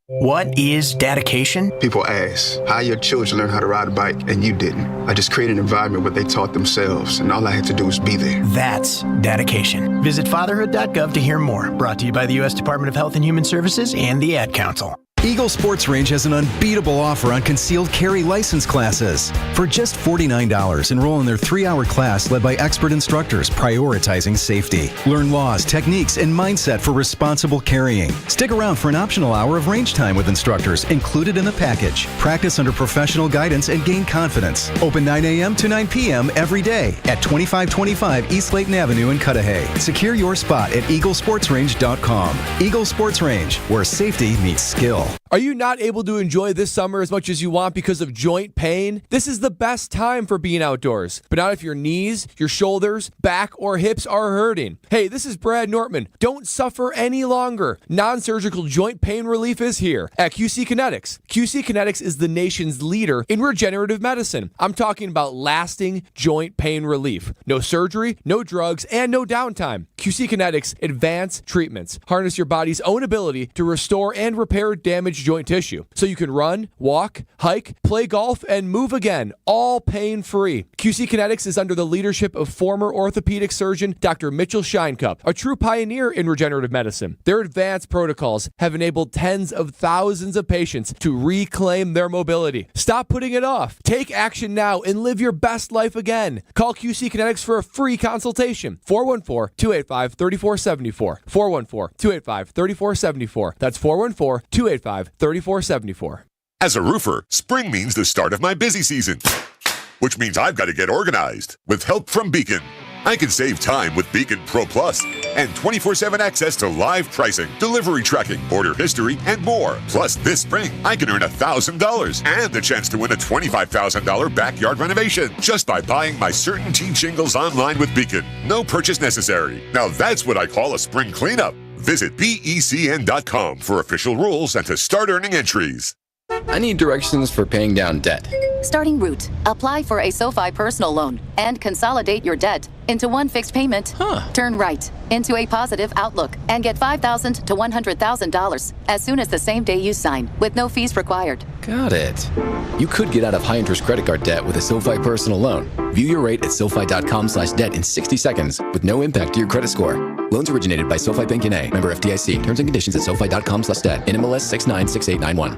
What is dedication? People ask, how your children learn how to ride a bike and you didn't? I just created an environment where they taught themselves, and all I had to do was be there. That's dedication. Visit fatherhood.gov to hear more. Brought to you by the U.S. Department of Health and Human Services and the Ad Council. Eagle Sports Range has an unbeatable offer on concealed carry license classes. For just $49, enroll in their 3-hour class led by expert instructors prioritizing safety. Learn laws, techniques, and mindset for responsible carrying. Stick around for an optional hour of range time with instructors included in the package. Practice under professional guidance and gain confidence. Open 9 a.m. to 9 p.m. every day at 2525 East Layton Avenue in Cudahy. Secure your spot at eaglesportsrange.com. Eagle Sports Range, where safety meets skill. Are you not able to enjoy this summer as much as you want because of joint pain? This is the best time for being outdoors, but not if your knees, your shoulders, back, or hips are hurting. Hey, this is Brad Nortman. Don't suffer any longer. Non-surgical joint pain relief is here at QC Kinetics. QC Kinetics is the nation's leader in regenerative medicine. I'm talking about lasting joint pain relief. No surgery, no drugs, and no downtime. QC Kinetics advanced treatments harness your body's own ability to restore and repair damaged joint tissue, so you can run, walk, hike, play golf, and move again, all pain-free. QC Kinetics is under the leadership of former orthopedic surgeon Dr. Mitchell Scheinkup, a true pioneer in regenerative medicine. Their advanced protocols have enabled tens of thousands of patients to reclaim their mobility. Stop putting it off. Take action now and live your best life again. Call QC Kinetics for a free consultation. 414-285-3474. 414-285-3474. That's 414-285-3474. As a roofer, spring means the start of my busy season, which means I've got to get organized with help from Beacon. I can save time with Beacon Pro Plus and 24/7 access to live pricing, delivery tracking, order history, and more. Plus, this spring, I can earn $1,000 and the chance to win a $25,000 backyard renovation just by buying my CertainTeed shingles online with Beacon. No purchase necessary. Now that's what I call a spring cleanup. Visit BECN.com for official rules and to start earning entries. I need directions for paying down debt. Starting route. Apply for a SoFi personal loan and consolidate your debt into one fixed payment. Turn right into a positive outlook and get $5,000 to $100,000 as soon as the same day you sign with no fees required. Got it. You could get out of high-interest credit card debt with a SoFi personal loan. View your rate at SoFi.com/debt in 60 seconds with no impact to your credit score. Loans originated by SoFi Bank N.A. Member FDIC. Terms and conditions at SoFi.com/debt. NMLS 696891.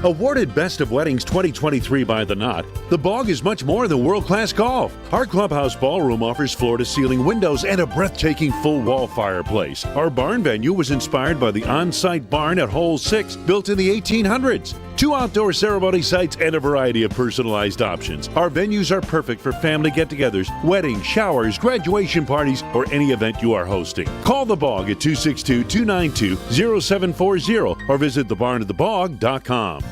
Awarded Best of Weddings 2023 by The Knot, The Bog is much more than world-class golf. Our clubhouse ballroom offers floor-to-ceiling windows and a breathtaking full-wall fireplace. Our barn venue was inspired by the on-site barn at Hole 6, built in the 1800s. 2 outdoor ceremony sites and a variety of personalized options. Our venues are perfect for family get-togethers, weddings, showers, graduation parties, or any event you are hosting. Call The Bog at 262-292-0740 or visit thebarnofthebog.com.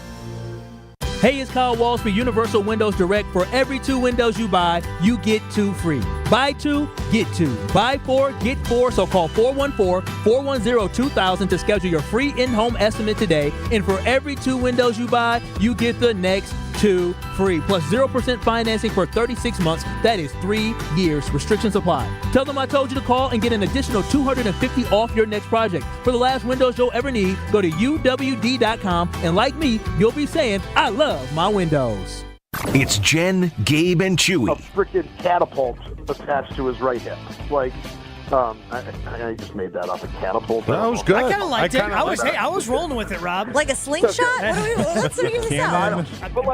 Hey, it's Kyle Walsh for Universal Windows Direct. For every 2 windows you buy, you get 2 free. Buy 2, get 2. Buy 4, get 4. So call 414-410-2000 to schedule your free in-home estimate today. And for every 2 windows you buy, you get the next 2 free. Plus 0% financing for 36 months. That is 3 years. Restrictions apply. Tell them I told you to call and get an additional $250 off your next project. For the last windows you'll ever need, go to UWD.com. And like me, you'll be saying, I love my windows. It's Jen, Gabe, and Chewy. A freaking catapult attached to his right hip. Like, I just made that up. A catapult. That was good. I kind of liked it. I was rolling with it, Rob. Like a slingshot? Let's use this out.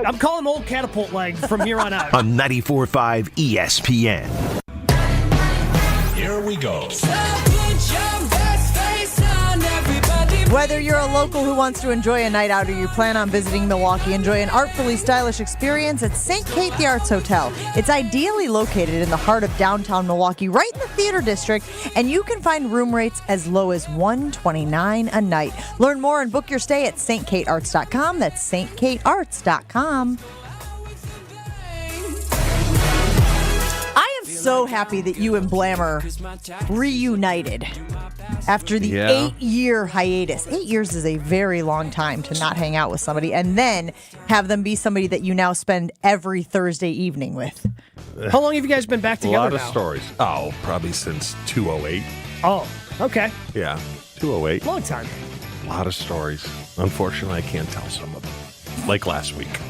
I'm calling him Old Catapult Leg from here on out. On 94.5 ESPN. Here we go. Whether you're a local who wants to enjoy a night out or you plan on visiting Milwaukee, enjoy an artfully stylish experience at St. Kate the Arts Hotel. It's ideally located in the heart of downtown Milwaukee, right in the theater district, and you can find room rates as low as $129 a night. Learn more and book your stay at stkatearts.com. That's stkatearts.com. I am so happy that you and Blammer reunited after the 8-year hiatus. 8 years is a very long time to not hang out with somebody and then have them be somebody that you now spend every Thursday evening with. How long have you guys been back together now? A lot of now? stories. Oh, probably since 2008. Oh, okay. Yeah, 2008. Long time. A lot of stories. Unfortunately, I can't tell some of them. Like last week.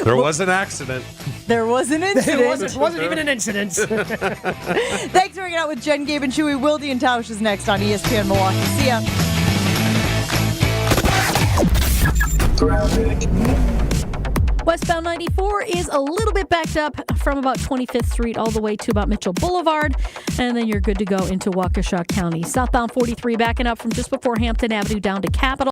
There was an accident. There was an incident. It wasn't even an incident. Thanks for hanging out with Jen, Gabe, and Chewy. Wildy and Tausch is next on ESPN Milwaukee. See ya. Westbound 94 is a little bit backed up from about 25th Street all the way to about Mitchell Boulevard, and then you're good to go into Waukesha County. Southbound 43 backing up from just before Hampton Avenue down to Capitol.